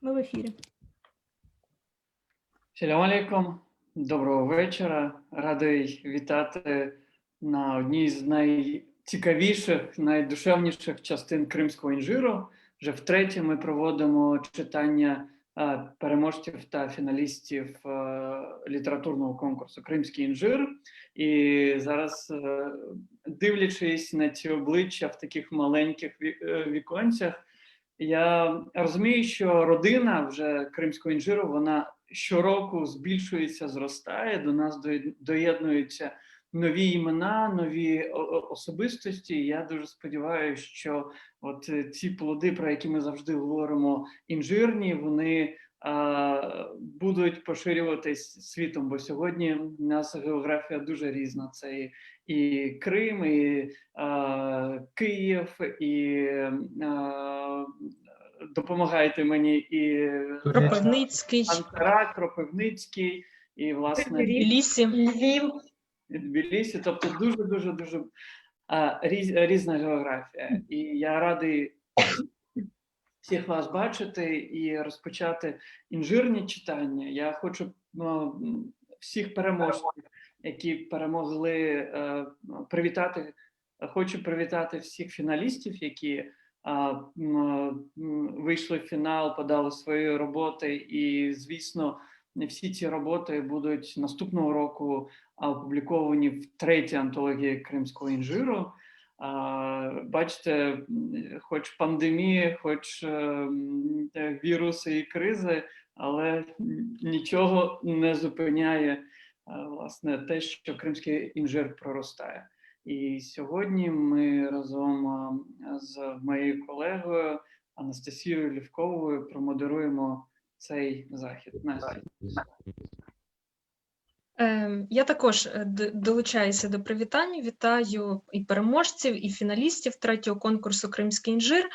Ми в ефірі. Салям алейкум, доброго вечора. Радий вітати на одній з найцікавіших, найдушевніших частин Кримського інжиру. Вже втретє ми проводимо читання переможців та фіналістів літературного конкурсу «Кримський інжир». І зараз, дивлячись на ці обличчя в таких маленьких віконцях, я розумію, що родина вже Кримського інжиру, вона щороку збільшується, зростає, до нас доєднуються нові імена, нові особистості. І я дуже сподіваюся, що от ці плоди, про які ми завжди говоримо, інжирні, вони будуть поширюватись світом, бо сьогодні у нас географія дуже різна. Це і Крим, і Київ, і допомагайте мені, і Кропивницький, Анкара, Кропивницький, і, власне, Тбілісі, Тбілісі. Тобто дуже різна географія. І я радий всіх вас бачити і розпочати інжирні читання. Я хочу всіх переможців, які перемогли, привітати. Хочу привітати всіх фіналістів, які вийшли в фінал, подали свої роботи. І, звісно, всі ці роботи будуть наступного року опубліковані в третій антології Кримського інжиру. Бачите, хоч пандемії, хоч віруси і кризи, але нічого не зупиняє, власне, те, що Кримський інжир проростає. І сьогодні ми разом з моєю колегою Анастасією Лівковою промодеруємо цей захід. Настя. Я також долучаюся до привітань. Вітаю і переможців, і фіналістів третього конкурсу «Кримський інжир»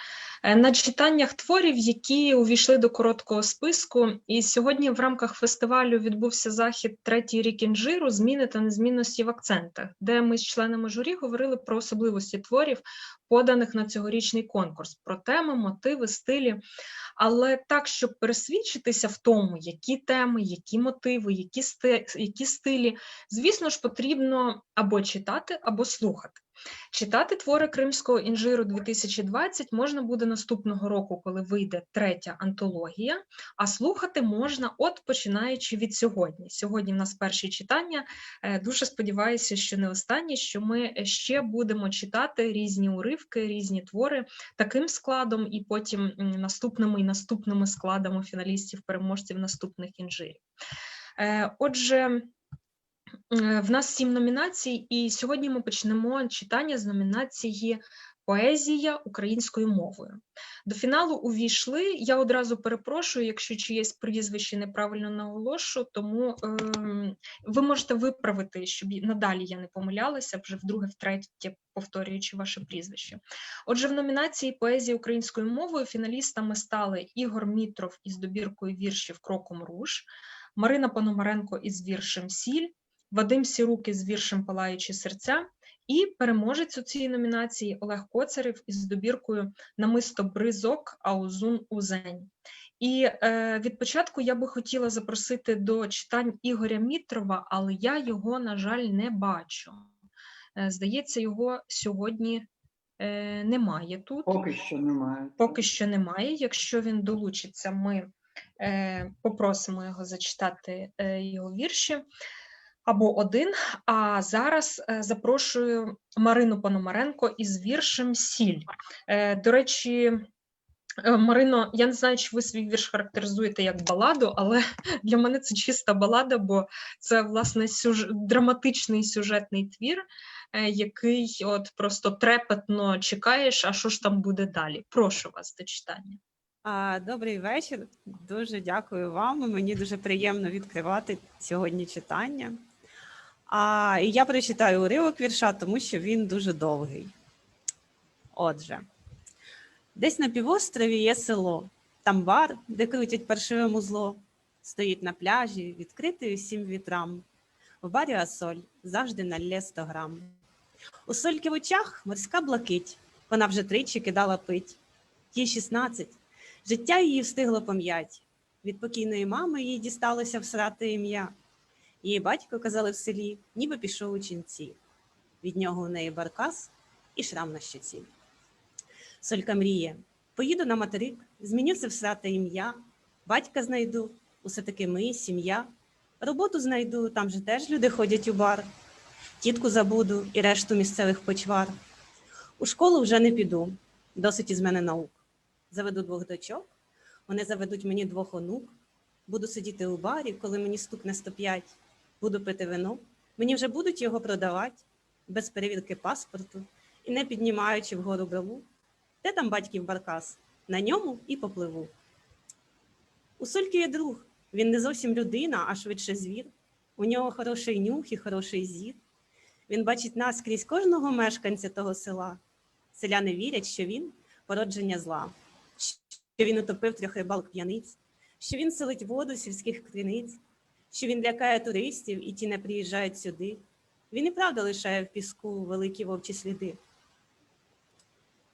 на читаннях творів, які увійшли до короткого списку. І сьогодні в рамках фестивалю відбувся захід «Третій рік інжиру. Зміни та незмінності в акцентах», де ми з членами журі говорили про особливості творів, поданих на цьогорічний конкурс, про теми, мотиви, стилі. Але так, щоб пересвідчитися в тому, які теми, які мотиви, які стилі, звісно ж, потрібно або читати, або слухати. Читати твори Кримського інжиру 2020 можна буде наступного року, коли вийде третя антологія, а слухати можна починаючи від сьогодні. Сьогодні в нас перші читання. Дуже сподіваюся, що не останні, що ми ще будемо читати різні уривки, різні твори таким складом і потім наступними складами фіналістів-переможців наступних інжирів. Отже, в нас 7 номінацій, і сьогодні ми почнемо читання з номінації «Поезія українською мовою». До фіналу увійшли, я одразу перепрошую, якщо чиєсь прізвище неправильно наголошу, тому ви можете виправити, щоб надалі я не помилялася, вже вдруге, втретє повторюючи ваше прізвище. Отже, в номінації «Поезія українською мовою» фіналістами стали Ігор Мітров із добіркою віршів «Кроком руш», Марина Пономаренко із віршем «Сіль», Вадим Сірук із віршем «Палаючі серця» і переможець у цій номінації Олег Коцарев із добіркою «Намисто бризок, а узун узень». І від початку я би хотіла запросити до читань Ігоря Мітрова, але я його, на жаль, не бачу. Здається, його сьогодні немає тут. Поки що немає. Поки що немає. Якщо він долучиться, ми попросимо його зачитати його вірші. Або один, а зараз запрошую Марину Пономаренко із віршем «Сіль». До речі, Марино, я не знаю, чи ви свій вірш характеризуєте як баладу, але для мене це чиста балада, бо це, власне, драматичний сюжетний твір, який от просто трепетно чекаєш, а що ж там буде далі. Прошу вас до читання. Добрий вечір, дуже дякую вам, мені дуже приємно відкривати сьогодні читання. І я прочитаю уривок вірша, тому що він дуже довгий. Отже. Десь на півострові є село, там бар, де крутять паршиве музло. Стоїть на пляжі, відкритий усім вітрам. В барі Асоль завжди налє 100 грам. У Сольки в очах морська блакить, вона вже тричі кидала пить. Їй 16, Життя її встигло пом'ять. Від покійної мами їй дісталося всрате ім'я. Її батько, казали в селі, ніби пішов у ченці. Від нього у неї баркас і шрам на щоці. Солька мріє: поїду на материк, зміню це всрате ім'я, батька знайду, усе таки ми, сім'я. Роботу знайду, там же теж люди ходять у бар. Тітку забуду і решту місцевих почвар. У школу вже не піду, досить із мене наук. Заведу 2 дочок, вони заведуть мені 2 онук. Буду сидіти у барі, коли мені стукне 105. Буду пити вино, мені вже будуть його продавати, без перевірки паспорту і не піднімаючи вгору брову. Де там батьків баркас? На ньому і попливу. У Сольки є друг, він не зовсім людина, а швидше звір. У нього хороший нюх і хороший зір. Він бачить наскрізь кожного мешканця того села. Селяни вірять, що він – породження зла, що він утопив 3 рибалок п'яниць, що він селить воду з сільських криниць, що він лякає туристів і ті не приїжджають сюди. Він і правда лишає в піску великі вовчі сліди.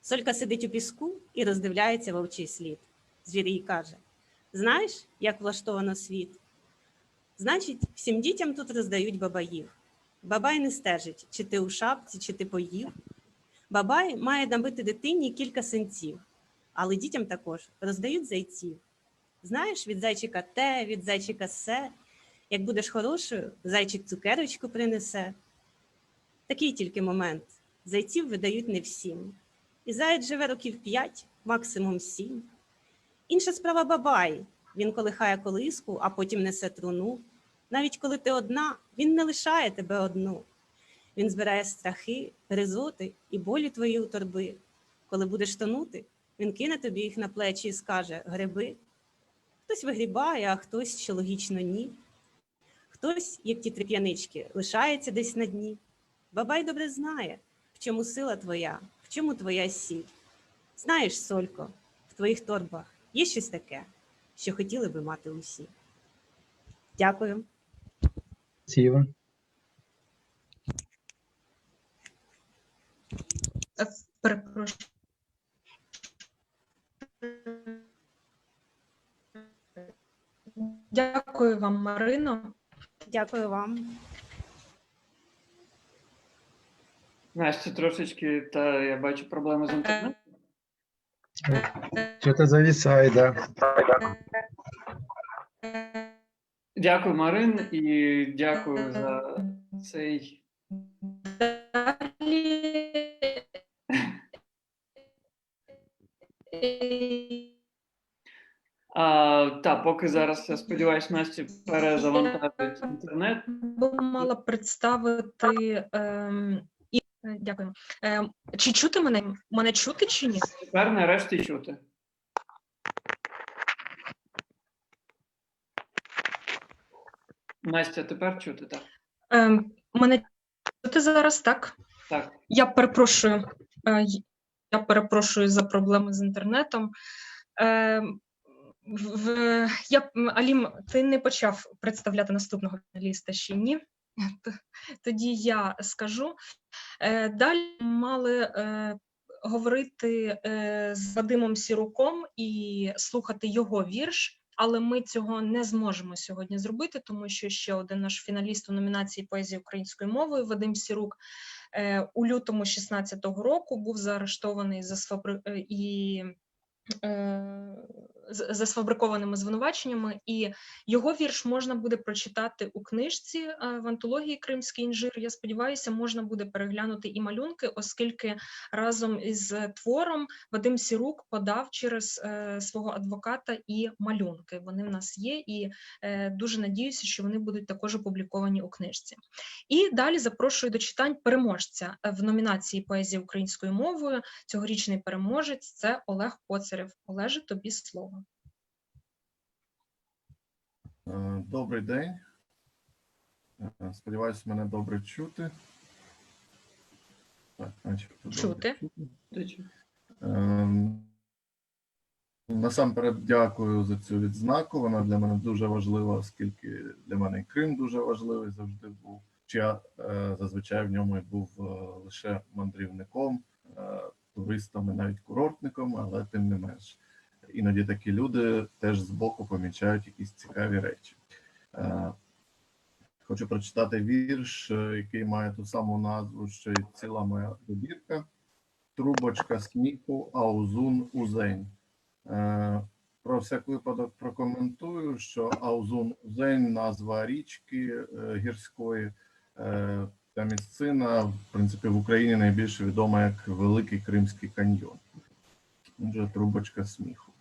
Солька сидить у піску і роздивляється вовчий слід. Звір їй каже: знаєш, як влаштовано світ? Значить, всім дітям тут роздають бабаїв. Бабай не стежить, чи ти у шапці, чи ти поїв. Бабай має набити дитині кілька синців, але дітям також роздають зайців. Знаєш, від зайчика те, від зайчика се. Як будеш хорошою, зайчик цукерочку принесе. Такий тільки момент. Зайців видають не всім. І заєць живе років 5, максимум 7. Інша справа бабай. Він колихає колиску, а потім несе труну. Навіть коли ти одна, він не лишає тебе одну. Він збирає страхи, гризоти і болі твої у торби. Коли будеш тонути, він кине тобі їх на плечі і скаже: гриби. Хтось вигрібає, а хтось, що логічно, ні. Хтось, як ті 3 п'янички, лишається десь на дні. Бабай добре знає, в чому сила твоя, в чому твоя сіль. Знаєш, Солько, в твоїх торбах є щось таке, що хотіли би мати усі. Дякую. Спасибо. Перепрошую. Дякую вам, Марино. Дякую вам. Настя, трошечки, та я бачу проблеми з інтернетом. Что-то зависает, да. Дякую, Марин, і дякую за цей. Поки зараз, я сподіваюся, Насті перезавантажить інтернет. Мала представити дякую. Чи чути мене? Мене чути чи ні? Тепер нарешті чути. Настя, тепер чути, так? Мене чути зараз, так? Так. Я перепрошую за проблеми з інтернетом. Алім, ти не почав представляти наступного фіналіста ще ні? Тоді я скажу. Далі мали говорити з Вадимом Сіруком і слухати його вірш, але ми цього не зможемо сьогодні зробити, тому що ще один наш фіналіст у номінації «Поезія українською мовою» Вадим Сірук у лютому 16-го року був заарештований за сфабрикованими звинуваченнями, і його вірш можна буде прочитати у книжці в антології «Кримський інжир». Я сподіваюся, можна буде переглянути і малюнки, оскільки разом із твором Вадим Сірук подав через свого адвоката і малюнки. Вони в нас є, і дуже надіюся, що вони будуть також опубліковані у книжці. І далі запрошую до читань переможця в номінації «Поезія українською мовою». Цьогорічний переможець – це Олег Поцарєв. Олеже, тобі слово. Добрий день. Сподіваюся, мене добре чути. Так, начебто Чути. добре чути. Насамперед дякую за цю відзнаку. Вона для мене дуже важлива, оскільки для мене і Крим дуже важливий завжди був. Я зазвичай в ньому і був лише мандрівником, туристом і навіть курортником, але тим не менш. іноді такі люди теж збоку помічають якісь цікаві речі. Хочу прочитати вірш, який має ту саму назву, що й ціла моя добірка. Трубочка сміху, Аузун Узень. Про всяк випадок прокоментую, що Аузун Узень – назва річки гірської. Та місцина, в принципі, в Україні найбільш відома як Великий Кримський каньйон. Отже, трубочка сміху.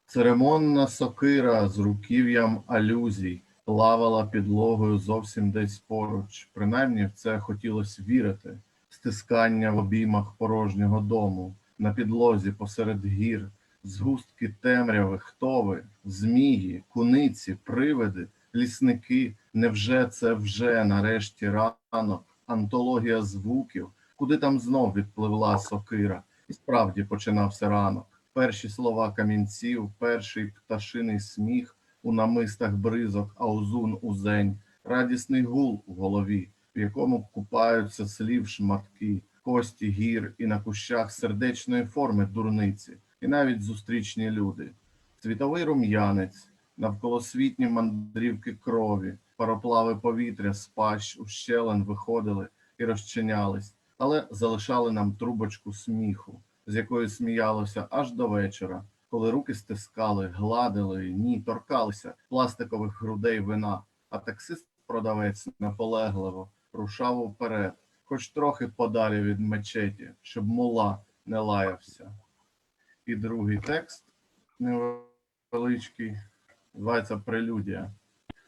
Церемонна сокира з руків'ям алюзій плавала підлогою зовсім десь поруч. Принаймні в це хотілося вірити. Стискання в обіймах порожнього дому, на підлозі посеред гір, згустки темряви, хто ви? Змії, куниці, привиди, лісники. Невже це вже нарешті ранок, антологія звуків, куди там знов відпливла сокира? І справді починався ранок. Перші слова камінців, перший пташиний сміх у намистах бризок, Аузун Узень, радісний гул у голові, в якому купаються слів шматки, кості гір і на кущах сердечної форми дурниці, і навіть зустрічні люди. Світовий рум'янець, навколосвітні мандрівки крові, пароплави повітря з пащ ущелин виходили і розчинялись, але залишали нам трубочку сміху, з якої сміялося аж до вечора, коли руки стискали, гладили, ні, торкалися пластикових грудей вина, а таксист-продавець наполегливо рушав уперед, хоч трохи подалі від мечеті, щоб мула не лаявся. І другий текст, невеличкий, називається «Прелюдія».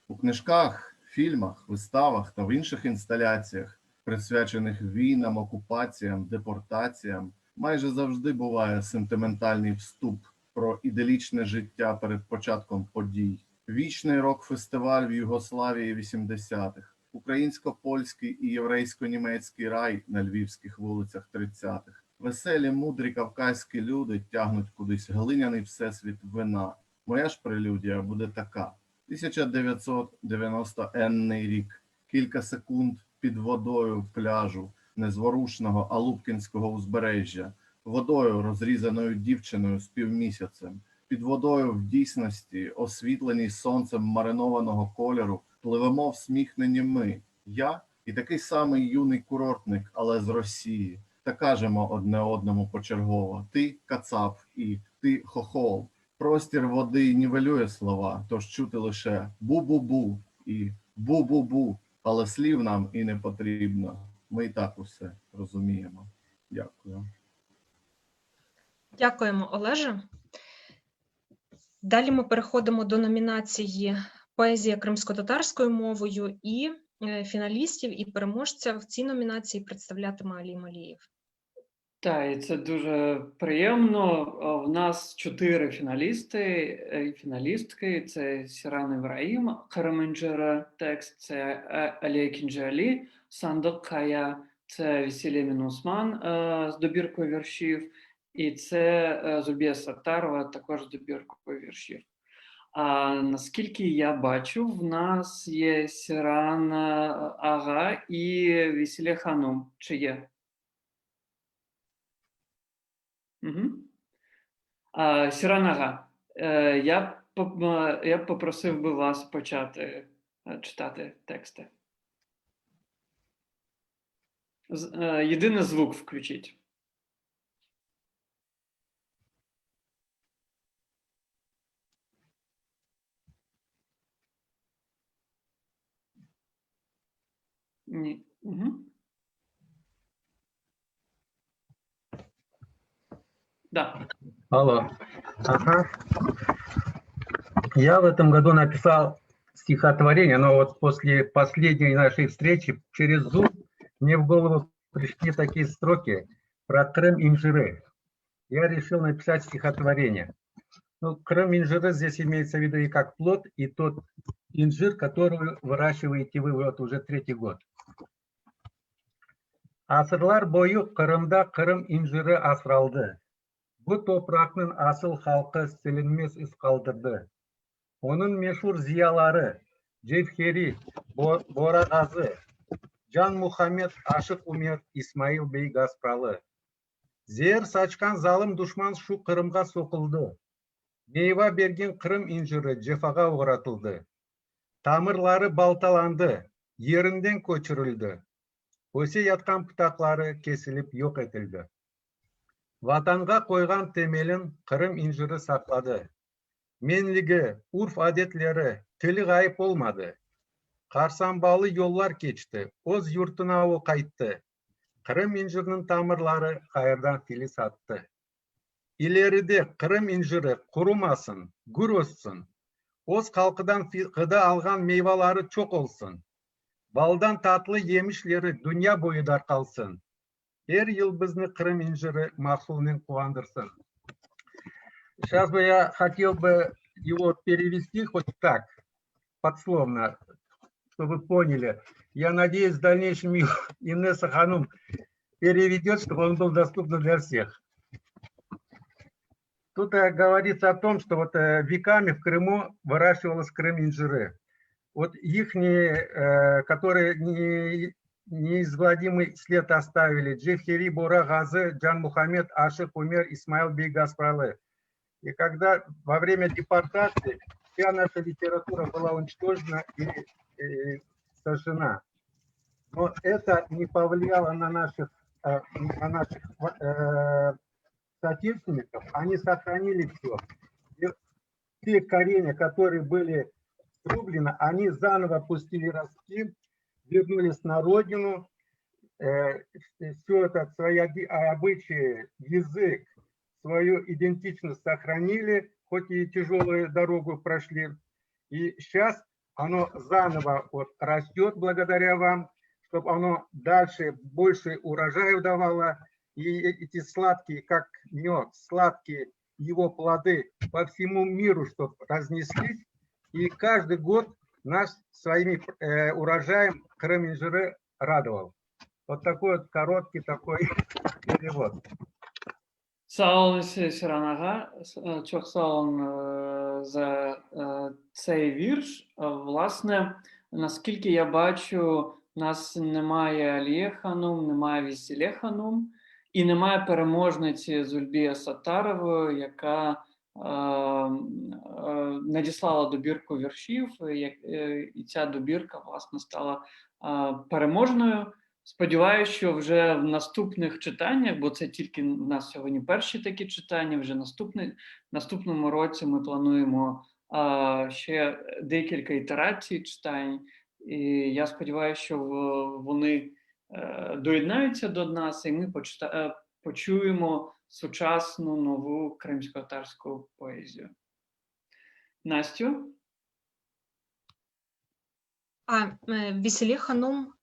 У книжках, фільмах, виставах та в інших інсталяціях, присвячених війнам, окупаціям, депортаціям, майже завжди буває сентиментальний вступ про іделічне життя перед початком подій. Вічний рок-фестиваль в Югославії 80-х, українсько-польський і єврейсько-німецький рай на львівських вулицях 30-х. Веселі, мудрі кавказькі люди тягнуть кудись глиняний всесвіт вина. Моя ж прелюдія буде така. 1990-енний рік. Кілька секунд під водою пляжу незворушного Алубкінського узбережжя, водою, розрізаною дівчиною з півмісяцем, під водою в дійсності, освітленій сонцем маринованого кольору, пливемо всміхнені ми, я і такий самий юний курортник, але з Росії, та кажемо одне одному почергово: ти кацап і ти хохол. Простір води нівелює слова, тож чути лише бу-бу-бу і бу-бу-бу, але слів нам і не потрібно. Ми і так усе розуміємо. Дякую. Дякуємо, Олеже. Далі ми переходимо до номінації «Поезія кримськотатарською мовою» і фіналістів і переможця в цій номінації представлятиме Алі Малієв. Так, і це дуже приємно. В нас 4 фіналісти і фіналістки. Це Сіран Ібраїм, Карам Інжира, текст, це Алія Кінджі Алі, Сандок Кая, це Весілія Осман з добіркою віршів, і це Зульбія Саттарова також з добіркою віршів. А наскільки я бачу, в нас є Сіран Ага і Весілія Ханум. Чи є? Сіран Ага, я б попросив би вас почати читати тексти. Єдиний звук включіть. Ні. Угу. Да. Алло. Ага. Я в этом году написал стихотворение, но вот после последней нашей встречи через Zoom мне в голову пришли такие строки про Крым-Инжиры. Я решил написать стихотворение. Ну, Крым-Инжиры здесь имеется в виду и как плод, и тот инжир, который выращиваете вы вот уже 3-й год. Asırlar boyu Kırım'da Kırım inciri asraldı. Bu toprakın asıl halkı silinmez iz kaldırdı. Onun meşhur ziyaları Cevheri, Boragazı, Can Muhammed, Aşık Umer, İsmail Bey Gaspralı. Зер сачкан залым душман шу Кырымға соқылды. Мейва берген Кырым инжирі жефаға уğratıldı. Тамырлары балталанды, ерінден көчірілді. Өсе ятқан пытақлары кесіліп yok етілді. Ватанға қойған темелін Кырым инжирі сақлады. Менлігі, урф adetlері, тілі ғайып olmadı. Қарсамбалы yollar geçti, oz yurtuna o қайтты. Kırım incirinin tamırları hayırdan filiz attı. İleride Kırım inciri kurumasın, gür olsun. Oz kalkıdan gıda algan meyveleri çok olsun. Baldan tatlı yemişleri dünya boyu dar kalsın. Her yıl bizni Kırım inciri mahsulünün куандырсын. Сейчас бы я хотел бы его перевести хоть так, подсловно, чтобы вы поняли. Я надеюсь, в дальнейшем Инесса Ханум переведет, чтобы он был доступен для всех. Тут говорится о том, что вот веками в Крыму выращивалось Крым инжиры. Вот их, которые неизгладимый след оставили: Джефхери, Бура, Газы, Джан Мухаммед, Ашик, Умер, Исмаил Бей Гаспралы. И когда во время депортации вся наша литература была уничтожена и сожжена. Но это не повлияло на наших соотечественников. Они сохранили все. И те коренья, которые были срублены, они заново пустили ростки, вернулись на родину. Все это, свои обычаи, язык, свою идентичность сохранили, хоть и тяжелую дорогу прошли. И сейчас оно заново вот растет благодаря вам, чтобы оно дальше больше урожая давало. И эти сладкие, как мед, сладкие его плоды по всему миру, чтобы разнеслись. И каждый год нас своими урожаем Крым инжиры радовал. Вот такой вот короткий такой перевод. Sağ olun Сиранага, çok sağ olun за цей вірш. Власне, наскільки я бачу, у нас немає Аліє Ханум, немає Весілє Ханум і немає переможниці Зульбія Саттарової, яка надіслала добірку віршів, і ця добірка, власне, стала переможною. Сподіваюся, що вже в наступних читаннях, бо це тільки в нас сьогодні перші такі читання, вже наступному році ми плануємо ще декілька ітерацій читань. І я сподіваюся, що вони доєднаються до нас, і ми почуємо сучасну нову кримсько-татарську поезію. Настю? А Весілє Ханум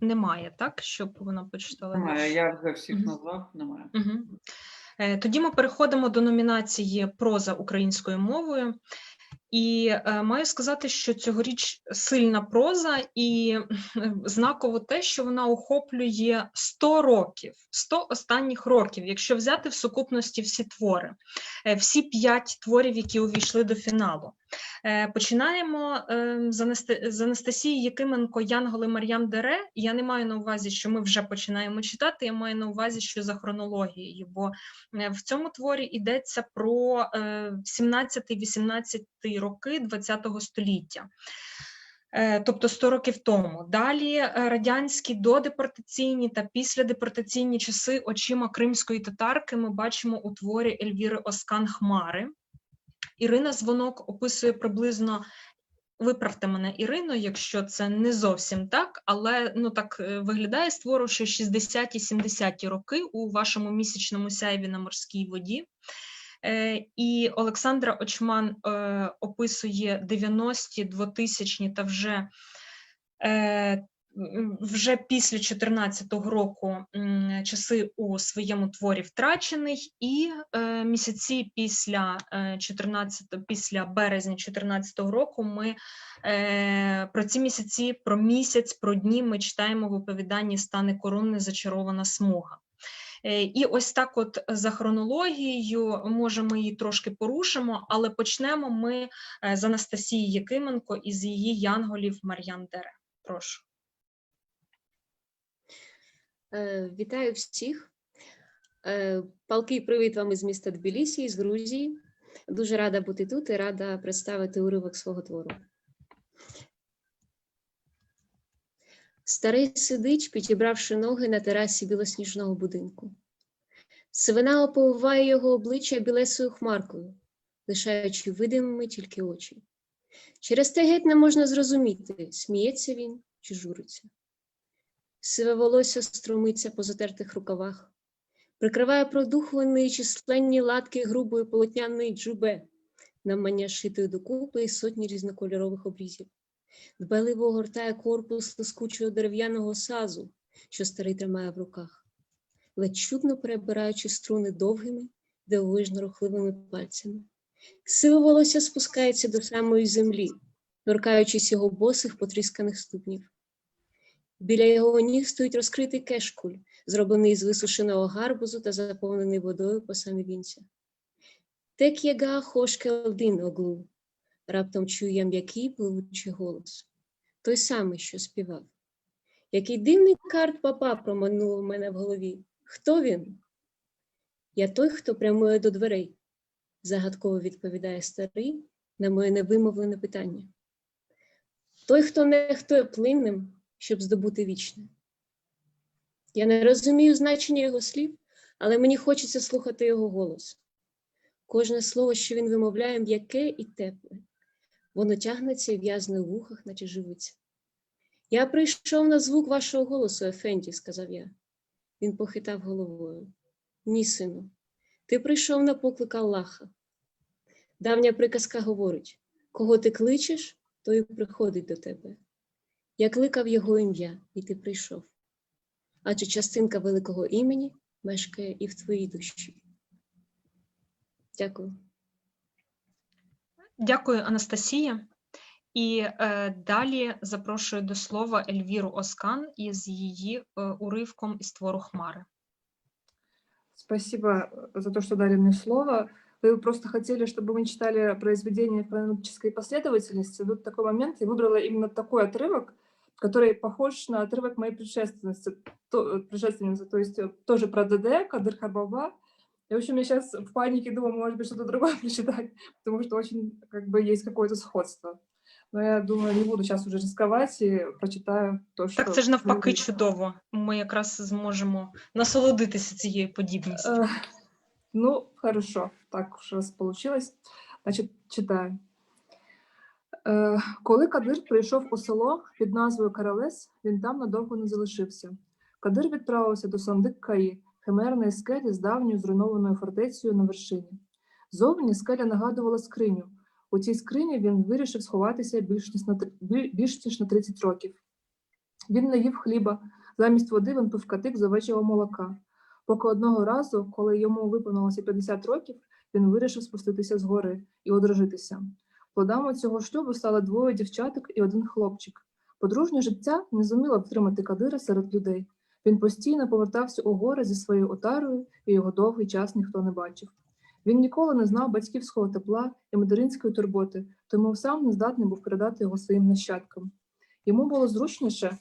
немає, так? Щоб вона почитала? Немає, я вже всіх назвав, немає. Угу. Тоді ми переходимо до номінації «Проза українською мовою». І маю сказати, що цьогоріч сильна проза, і знаково те, що вона охоплює 100 років, 100 останніх років, якщо взяти в сукупності всі твори, всі 5 творів, які увійшли до фіналу. Починаємо з Анастасії Якименко «Янголи Мар'ям Дере». Я не маю на увазі, що ми вже починаємо читати, я маю на увазі, що за хронологією, бо в цьому творі йдеться про 17-18 роки ХХ століття. Тобто 100 років тому. Далі радянські додепортаційні та післядепортаційні часи очима кримської татарки ми бачимо у творі Ельвіри Оскан «Хмари». Ірина Звонок описує приблизно, виправте мене, Ірино, якщо це не зовсім так, але ну так виглядає з твору, що 60-70 роки у вашому місячному сяйві на морській воді. І Олександра Очман описує 90-ті, 2000-ні та вже після 14-го року часи у своєму творі «Втрачений», і місяці після березня 14-го року ми про ці місяці, про місяць, про дні ми читаємо в оповіданні «Стане коронне зачарована смуга». І ось так от за хронологією, може ми її трошки порушимо, але почнемо ми з Анастасії Якименко і з її «Янголів Мар'ям Дере». Прошу. Вітаю всіх. Палкий привіт вам із міста Тбілісі, із Грузії. Дуже рада бути тут і рада представити уривок свого твору. Старий сидить, підібравши ноги на терасі білосніжного будинку. Сивина оповиває його обличчя білесою хмаркою, лишаючи видимими тільки очі. Через те геть не можна зрозуміти, сміється він чи журиться. Сиве волосся струмиться по затертих рукавах, прикриває продухлені численні латки грубої полотняної джубе, навмання шитої докупи і сотні різнокольорових обрізів. Дбайливо огортає корпус лискучого дерев'яного сазу, що старий тримає в руках, ледь чудно перебираючи струни довгими, дивовижно рухливими пальцями. Сиве волосся спускається до самої землі, торкаючись його босих потрісканих ступнів. Біля його ніг стоїть розкритий кешкуль, зроблений з висушеного гарбузу та заповнений водою по самі вінця. «Тек єга хошкелдин оглу», раптом чую я м'який пливучий голос. Той самий, що співав. Який дивний карт папа промайнув у мене в голові. Хто він? Я той, хто прямує до дверей, загадково відповідає старий на моє невимовлене питання. Той, хто нехтує плинним, щоб здобути вічне. Я не розумію значення його слів, але мені хочеться слухати його голос. Кожне слово, що він вимовляє, м'яке і тепле. Воно тягнеться і в'язне у вухах, наче живиться. «Я прийшов на звук вашого голосу, Ефенді», – сказав я. Він похитав головою. «Ні, сину, ти прийшов на поклик Аллаха. Давня приказка говорить, кого ти кличеш, той і приходить до тебе. Я кликав його ім'я, і ти прийшов. Адже частинка великого імені мешкає і в твоїй душі». Дякую. Дякую, Анастасія. І далі запрошую до слова Ельвіру Оскан із її уривком із твору «Хмари». Спасибо за то, что дали мне слово. Вы просто хотели, чтобы мы читали произведение в хронологической последовательности. Тут такой момент, я выбрала именно такой отрывок, который похож на отрывок моей предшественницы, то есть тоже про ДД, Кадыр Харбаба. И, в общем, я сейчас в панике думаю, может быть, что-то другое прочитать, потому что очень, как бы, есть какое-то сходство. Но я думаю, не буду сейчас уже рисковать и прочитаю то, що... Так це ж навпаки чудово. Ми якраз зможемо насолодитися цією подібністю. Ну, хорошо, так уж раз получилось. Значить, читаю. Коли Кадир прийшов у село під назвою Каралес, він там надовго не залишився. Кадир відправився до Сандик-Каї, химерної скелі з давньою зруйнованою фортецею на вершині. Зовні скеля нагадувала скриню. У цій скрині він вирішив сховатися більш ніж на 30 років. Він не їв хліба, замість води він пив катик з овечого молока. Поки одного разу, коли йому виповнилося 50 років, він вирішив спуститися з гори і одружитися. Плодами цього шлюбу стали 2 дівчаток і 1 хлопчик. Подружнє життя не зуміло втримати Кадира серед людей. Він постійно повертався у гори зі своєю отарою, і його довгий час ніхто не бачив. Він ніколи не знав батьківського тепла і материнської турботи, тому сам не здатний був передати його своїм нащадкам. Йому було зручніше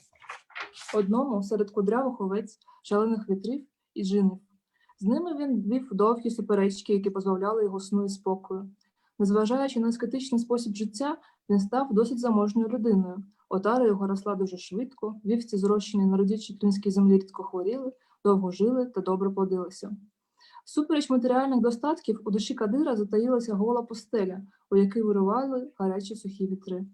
одному серед кудрявих овець, шалених вітрів і джинів. З ними він вів довгі суперечки, які позбавляли його сну і спокою. Незважаючи на аскетичний спосіб життя, він став досить заможною людиною. Отара його росла дуже швидко, вівці, зрощені на родючій кримській землі, рідко хворіли, довго жили та добре плодилися. Всупереч матеріальних достатків у душі Кадира затаїлася гола пустеля, у якій вирували гарячі сухі вітри.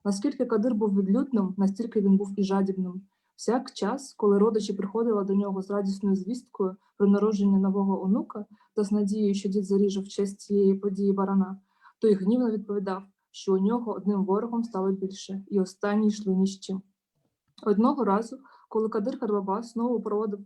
Наскільки Кадир був відлюдним, настільки він був і жадібним. Всяк час, коли родичі приходили до нього з радісною звісткою про народження нового онука та з надією, що дід заріже в честь цієї події барана, той гнівно відповідав, що у нього одним ворогом стало більше, і останні йшли ні з чим. Одного разу, коли Кадир Харбаба знову проводив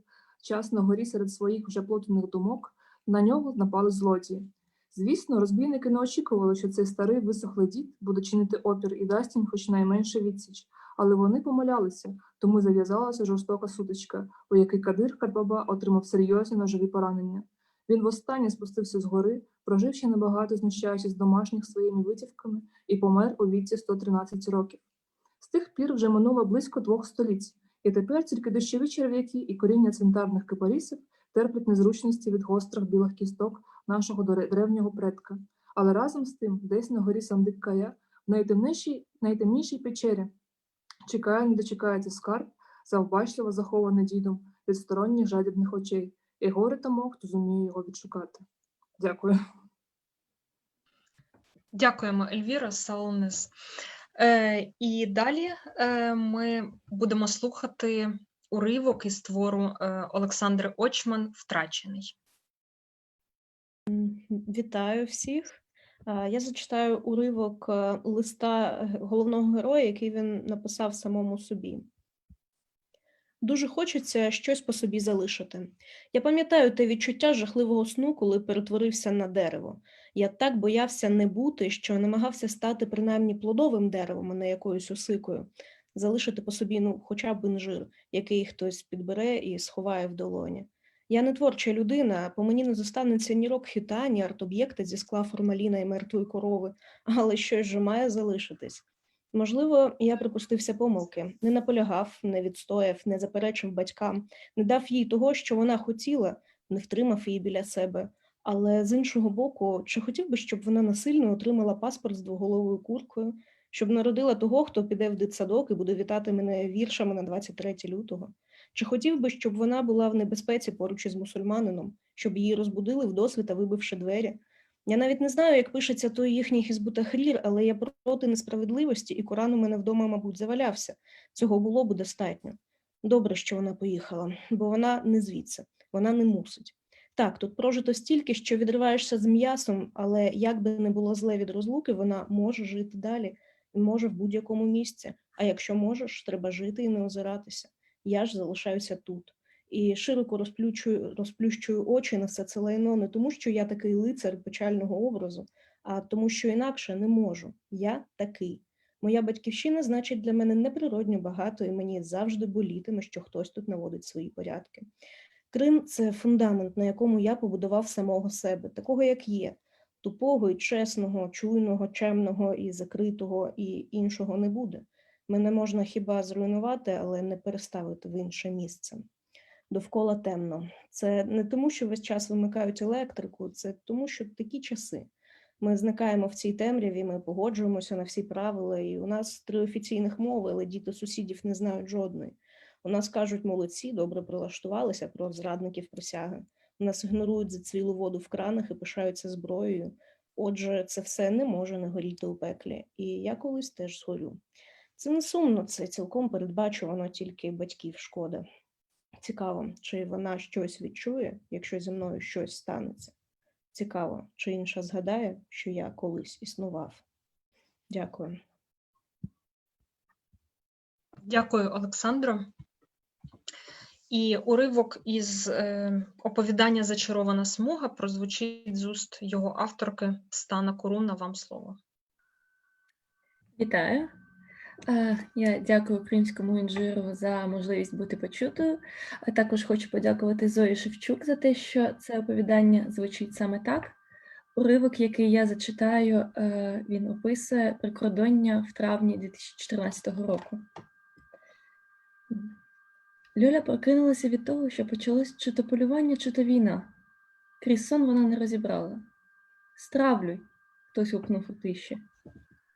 час на горі серед своїх вже плутаних думок, на нього напали злодії. Звісно, розбійники не очікували, що цей старий висохлий дід буде чинити опір і дасть їм хоч найменше відсіч, але вони помилялися, тому зав'язалася жорстока сутичка, у якій Кадир Харбаба отримав серйозні ножові поранення. Він востаннє спустився з гори, прожив ще небагато, знущаючись домашніх своїми витівками, і помер у віці 113 років. З тих пір вже минуло близько 2 століть, і тепер тільки дощові черв'яки і коріння цвинтарних кипарисів терплять незручності від гострих білих кісток нашого древнього предка. Але разом з тим, десь на горі Сандик-Кая, в найтемнішій печері, чекає, не дочекається скарб, завбачливо захований дідом від сторонніх жадібних очей, і горе тому, хто зуміє його відшукати. Дякую. Дякуємо, Ельвіра Саунес. І далі ми будемо слухати уривок із твору Олександри Очман «Втрачений». Вітаю всіх. Я зачитаю уривок листа головного героя, який він написав самому собі. Дуже хочеться щось по собі залишити. Я пам'ятаю те відчуття жахливого сну, коли перетворився на дерево. Я так боявся не бути, що намагався стати принаймні плодовим деревом, а не якоюсь осикою. Залишити по собі, хоча б інжир, який хтось підбере і сховає в долоні. Я не творча людина, по мені не зостанеться ні рок-хіта, ні арт-об'єкти зі скла формаліна і мертвої корови, але щось же має залишитись. Можливо, я припустився помилки, не наполягав, не відстояв, не заперечив батькам, не дав їй того, що вона хотіла, не втримав її біля себе. Але з іншого боку, чи хотів би, щоб вона насильно отримала паспорт з двоголовою куркою, щоб народила того, хто піде в дитсадок і буде вітати мене віршами на 23 лютого? Чи хотів би, щоб вона була в небезпеці поруч із мусульманином, щоб її розбудили вдосвіта, вибивши двері? Я навіть не знаю, як пишеться той їхній Хізбут-Тахрір, але я проти несправедливості, і Коран у мене вдома, мабуть, завалявся. Цього було б достатньо. Добре, що вона поїхала, бо вона не звідси, вона не мусить. Так, тут прожито стільки, що відриваєшся з м'ясом, але як би не було зле від розлуки, вона може жити далі, і може в будь-якому місці. А якщо можеш, треба жити і не озиратися. Я ж залишаюся тут. І широко розплющую очі на все це лайно не тому, що я такий лицар печального образу, а тому, що інакше не можу. Я такий. Моя батьківщина значить для мене неприродньо багато, і мені завжди болітиме, що хтось тут наводить свої порядки. Крим – це фундамент, на якому я побудував самого себе, такого, як є. Тупого і чесного, чуйного, чемного і закритого, і іншого не буде. Мене можна хіба зруйнувати, але не переставити в інше місце. Довкола темно. Це не тому, що весь час вимикають електрику, це тому, що такі часи. Ми зникаємо в цій темряві, ми погоджуємося на всі правила, і у нас 3 офіційних мови, але діти сусідів не знають жодної. У нас кажуть молодці, добре прилаштувалися про зрадників присяги. У нас ігнорують зацвілу воду в кранах і пишаються зброєю. Отже, це все не може не горіти у пеклі. І я колись теж згорю. Це не сумно, це цілком передбачувано, тільки батьків шкода. Цікаво, чи вона щось відчує, якщо зі мною щось станеться. Цікаво, чи інша згадає, що я колись існував. Дякую. Дякую, Олександро. І уривок із оповідання «Зачарована смуга» прозвучить з уст його авторки Стана Коруна. Вам слово. Вітаю. Я дякую Кримському інжиру за можливість бути почутою. А також хочу подякувати Зої Шевчук за те, що це оповідання звучить саме так. Уривок, який я зачитаю, він описує прикордоння в травні 2014 року. Льоля прокинулася від того, що почалось чи то полювання, чи то війна. Крізь сон вона не розібрала. «Стравлюй!» – хтось гукнув у тиші.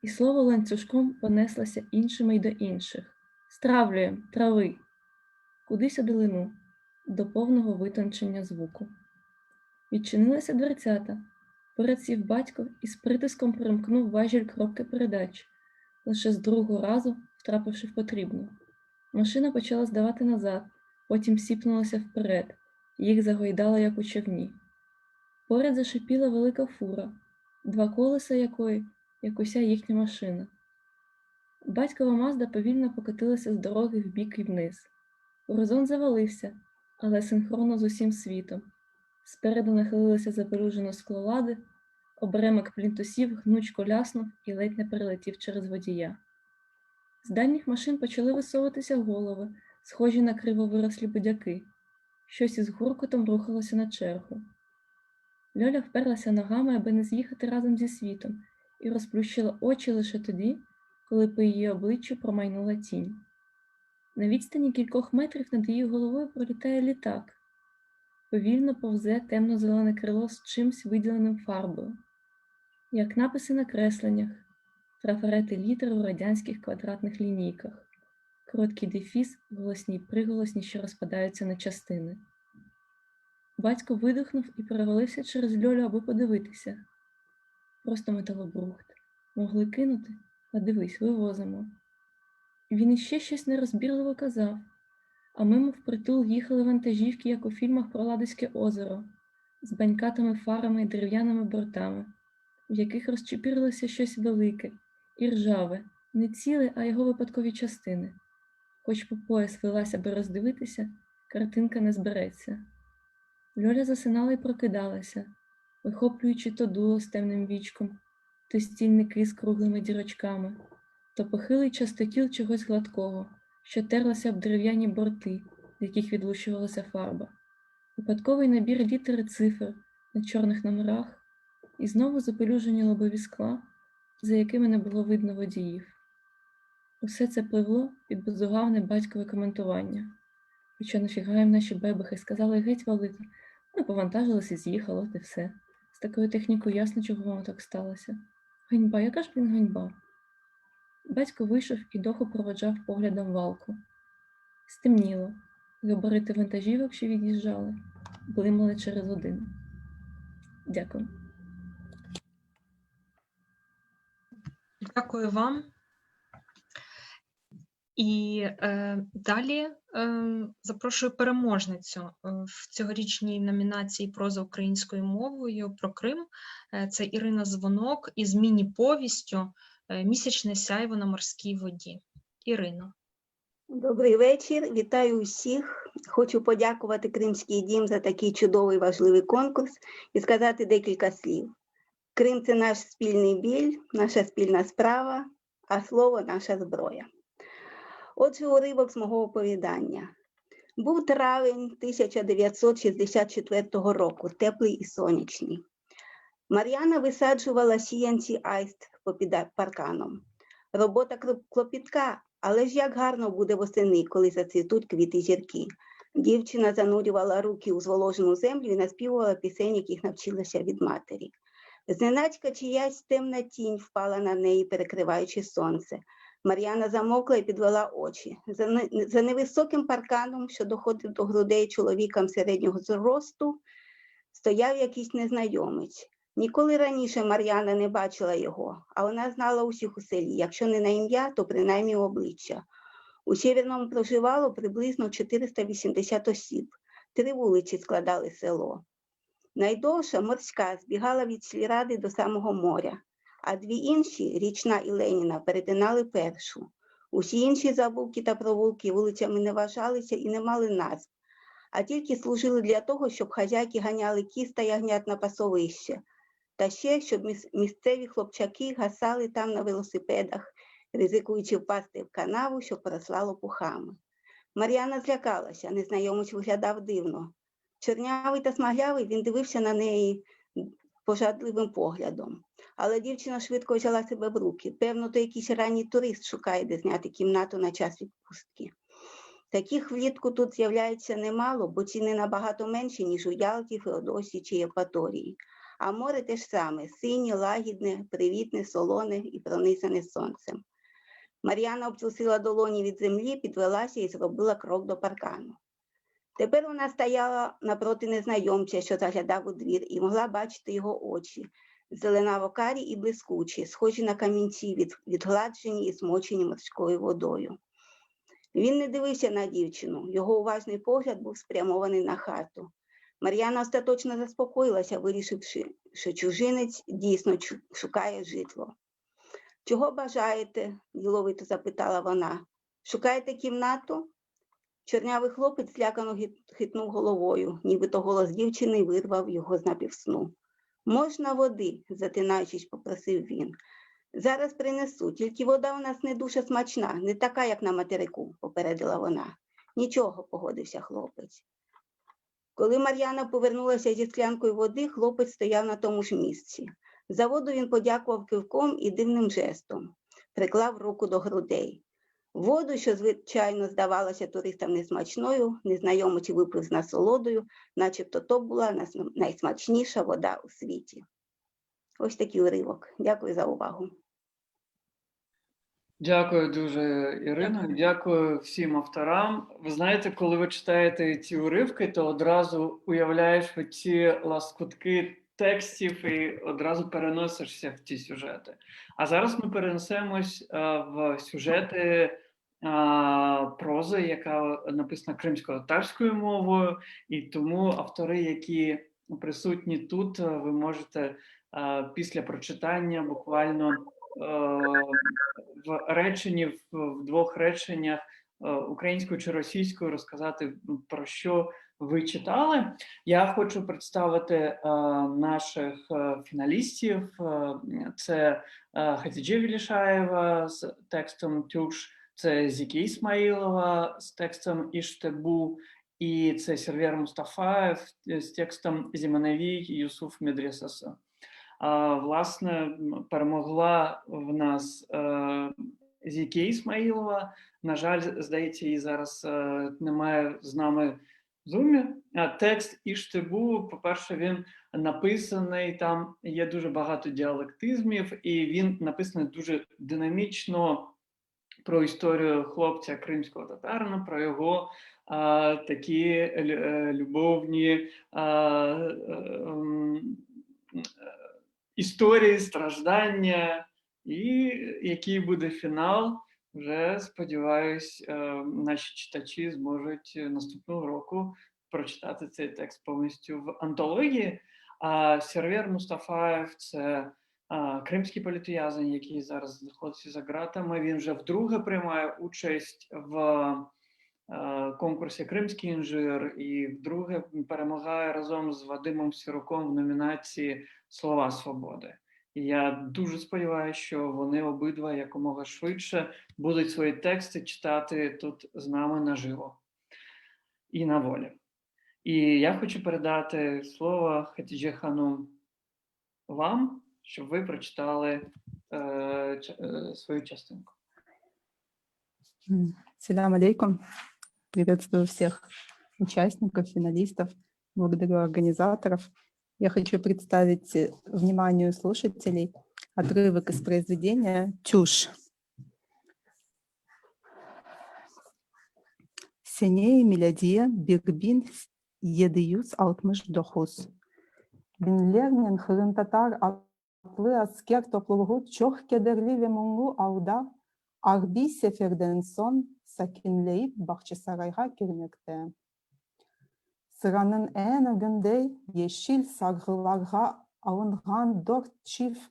І слово ланцюжком понеслося іншими й до інших. «Стравлюєм! Трави!» Кудись у долину, до повного витончення звуку. Відчинилися дверцята. Поряд сів батько і з притиском перемкнув важіль кропки передач, лише з другого разу втрапивши в потрібну. Машина почала здавати назад, потім сіпнулася вперед, їх загойдало, як у човні. Поряд зашипіла велика фура, 2 колеса якої, як уся їхня машина. Батькова Мазда повільно покотилася з дороги вбік і вниз. Горизонт завалився, але синхронно з усім світом. Спереду нахилилося запелюжено скло лади, оберемок плінтусів гнучко ляснув і ледь не перелетів через водія. З дальніх машин почали висовуватися голови, схожі на криво вирослі будяки. Щось із гуркотом рухалося на чергу. Льоля вперлася ногами, аби не з'їхати разом зі світом, і розплющила очі лише тоді, коли по її обличчю промайнула тінь. На відстані кількох метрів над її головою пролітає літак. Повільно повзе темно-зелене крило з чимсь виділеним фарбою, як написи на кресленнях, трафарети літер у радянських квадратних лінійках, короткий дефіс, голосні й приголосні, що розпадаються на частини. Батько видихнув і перевалився через Льолю, аби подивитися. Просто металобрухт. Могли кинути, а дивись, вивозимо. Він іще щось нерозбірливо казав, а мимо впритул їхали вантажівки, як у фільмах про Ладозьке озеро, з банькатими фарами і дерев'яними бортами, в яких розчепірилося щось велике і ржаве, не ціле, а його випадкові частини. Хоч по пояс велася, аби роздивитися, картинка не збереться. Льоля засинала і прокидалася, вихоплюючи то дуло з темним вічком, то стільники з круглими дірочками, то похилий частотіл чогось гладкого, що терлося об дерев'яні борти, з яких відлущувалася фарба, випадковий набір літер і цифр на чорних номерах і знову запелюжені лобові скла, за якими не було видно водіїв. Усе це пливло під безугавне батькове коментування. Хоча нафіга їм наші бебехи, сказали геть валити. Ну, повантажилися і з'їхало, от і все. З такою технікою ясно, чого воно так сталося. Ганьба, яка ж, блін, ганьба? Батько вийшов і доху проводжав поглядом валку. Стемніло. Габарити вантажівок, що від'їжджали, блимали через один. Дякую. Дякую вам. І далі запрошую переможницю в цьогорічній номінації «Проза українською мовою» про Крим. Це Ірина Звонок із міні-повістю «Місячне сяйво на морській воді». Ірино. Добрий вечір, вітаю усіх. Хочу подякувати Кримський дім за такий чудовий важливий конкурс і сказати декілька слів. Крим – це наш спільний біль, наша спільна справа, а слово – наша зброя. Отже, уривок з мого оповідання. Був травень 1964 року, теплий і сонячний. Мар'яна висаджувала сіянці аїст попід парканом. Робота клопітка, але ж як гарно буде восени, коли зацвітуть квіти-зірки. Дівчина занурювала руки у зволожену землю і наспівувала пісень, яких навчилася від матері. Зненацька чиясь темна тінь впала на неї, перекриваючи сонце. Мар'яна замовкла і підвела очі. За невисоким парканом, що доходив до грудей чоловікам середнього зросту, стояв якийсь незнайомець. Ніколи раніше Мар'яна не бачила його, а вона знала усіх у селі, якщо не на ім'я, то принаймні обличчя. У Сєвєрному проживало приблизно 480 осіб. 3 вулиці складали село. Найдовша, Морська, збігала від сільради до самого моря, а 2 інші, Річна і Леніна, перетинали першу. Усі інші забулки та провулки вулицями не вважалися і не мали назв, а тільки служили для того, щоб хазяйки ганяли кіз та ягнят на пасовище, та ще, щоб місцеві хлопчаки гасали там на велосипедах, ризикуючи впасти в канаву, що поросла лопухами. Мар'яна злякалася, незнайомець виглядав дивно. Чорнявий та смаглявий, він дивився на неї пожадливим поглядом. Але дівчина швидко взяла себе в руки. Певно, то якийсь ранній турист шукає, де зняти кімнату на час відпустки. Таких влітку тут з'являється немало, бо ціни набагато менші, ніж у Ялті, Феодосії чи Євпаторії. А море те ж саме – синє, лагідне, привітне, солоне і пронизане сонцем. Мар'яна обтрусила долоні від землі, підвелася і зробила крок до паркану. Тепер вона стояла напроти незнайомця, що заглядав у двір, і могла бачити його очі, зеленаво-карі і блискучі, схожі на камінці, відгладжені і смочені морською водою. Він не дивився на дівчину, його уважний погляд був спрямований на хату. Мар'яна остаточно заспокоїлася, вирішивши, що чужинець дійсно шукає житло. «Чого бажаєте?» – діловито запитала вона. «Шукаєте кімнату?» Чорнявий хлопець злякано хитнув головою, нібито голос дівчини вирвав його з напівсну. «Можна води?» – затинаючись, попросив він. «Зараз принесу, тільки вода у нас не дуже смачна, не така, як на материку», – попередила вона. «Нічого», – погодився хлопець. Коли Мар'яна повернулася зі склянкою води, хлопець стояв на тому ж місці. За воду він подякував кивком і дивним жестом. Приклав руку до грудей. Воду, що, звичайно, здавалося туристам несмачною, незнайомець випив з насолодою, начебто то була найсмачніша вода у світі. Ось такий уривок. Дякую за увагу. Дякую дуже, Ірино. Дякую всім авторам. Ви знаєте, коли ви читаєте ці уривки, то одразу уявляєш ці лоскутки текстів і одразу переносишся в ті сюжети. А зараз ми перенесемось в сюжети прози, яка написана кримсько-татарською мовою, і тому автори, які присутні тут, ви можете після прочитання буквально в реченні, в двох реченнях українською чи російською розказати, про що ви читали. Я хочу представити наших фіналістів. Це Хатідже Вілішаєва з текстом «Тюш», це Зікі Ісмаїлова з текстом «Іштебу», і це Сервер Мустафаєв з текстом «Зіманевій Юсуф Медресаса». Власне, перемогла в нас Зікі Ісмаїлова. На жаль, здається, її зараз немає з нами в Зумі. Текст «Іштебу», по-перше, він написаний, там є дуже багато діалектизмів, і він написаний дуже динамічно про історію хлопця кримського татарина, про його такі любовні історії, страждання, і який буде фінал, вже, сподіваюсь, наші читачі зможуть наступного року прочитати цей текст повністю в антології. Сервер Мустафаєв – це кримський політв'язень, який зараз знаходиться за ґратами. Він вже вдруге приймає участь в конкурсі «Кримський інжир» і вдруге перемагає разом з Вадимом Сіруком в номінації «Слова свободи». І я дуже сподіваюся, що вони обидва якомога швидше будуть свої тексти читати тут з нами наживо і на волі. І я хочу передати слово Хатідже Ханум вам, щоб ви прочитали свою частинку. Салям алейкум. Приветствую всех участников, финалистов. Благодарю организаторов. Я хочу представить вниманию слушателей отрывок из произведения «Тюш». Сеней милядия бирбин едиюс алтмыш дохус. Бинлернен хырын татар атлы аскер топлулгу чох кедерливе мунгу ауда арби сеферден сон сакинлейіп бақчысарайға келмекте. Sıranın en ögünde yeşil sargılarga alıngan 4 çift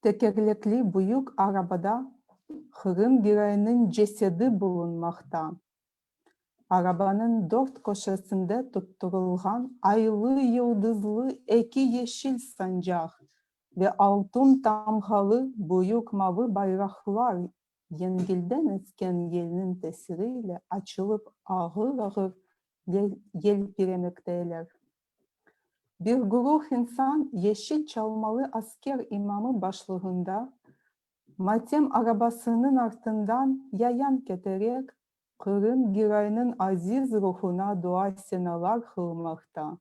tekerlekli büyük arabada Kırım bireyinin cesedi bulunmakta. Arabanın 4 köşesinde tutturulgan aylı yıldızlı 2 yeşil sancak ve altın tamgalı büyük mavi bayraklar yengilden esken yelinin tesiriyle açılıp ağır ağır yelpiremekteler. Bir grup insan yeşil çalmalı asker imamı başlığında matem arabasının ardından yayan getirerek Kırım girayının aziz ruhuna dua senalar kılmakta.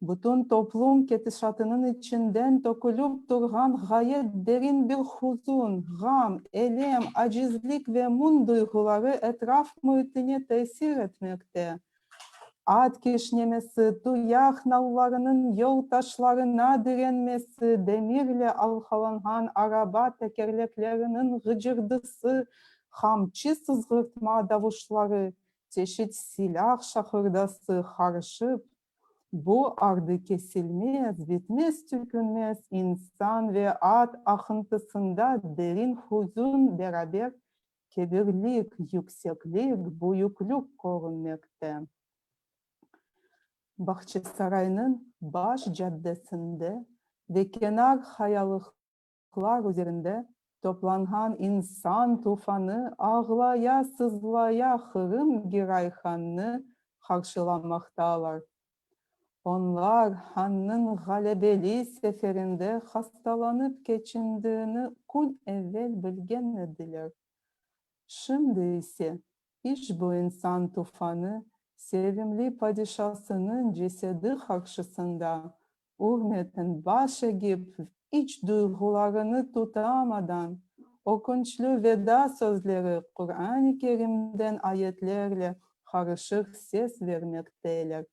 Bütün toplum ketişatının içinden dökülüp durgan gayet derin bir huzun, gam, elem, acizlik ve mun duyguları etraf muhitine tesir etmekte. At kişnemesi, tuyak nallarının yol taşlarına direnmesi, demirle alhalangan araba tekerleklerinin gıcırdısı, hamçı sızgırtma davuşları, çeşit silah şahırdası karışıp, bu ardı kesilmez, bitmez, tükünmez insan ve at akıntısında derin huzun beraber kebirlik, yükseklik, büyüklük görünmekte. Bahçesarayı'nın baş caddesinde ve kenar hayalıklar üzerinde toplangan insan tufanı ağlaya sızlaya Kırım Girayhan'ı karşılamaktalar. Onlar Han'ın galebeli seferinde hastalanıp geçindiğini gün evvel bilgen idiler. Şimdi ise iş bu insan tufanı sevimli padişahsının cesedi karşısında Uhmet'in baş eğip iç duygularını tutamadan okunçlu veda sözleri Kur'an-ı Kerim'den ayetlerle karışık ses vermekteler.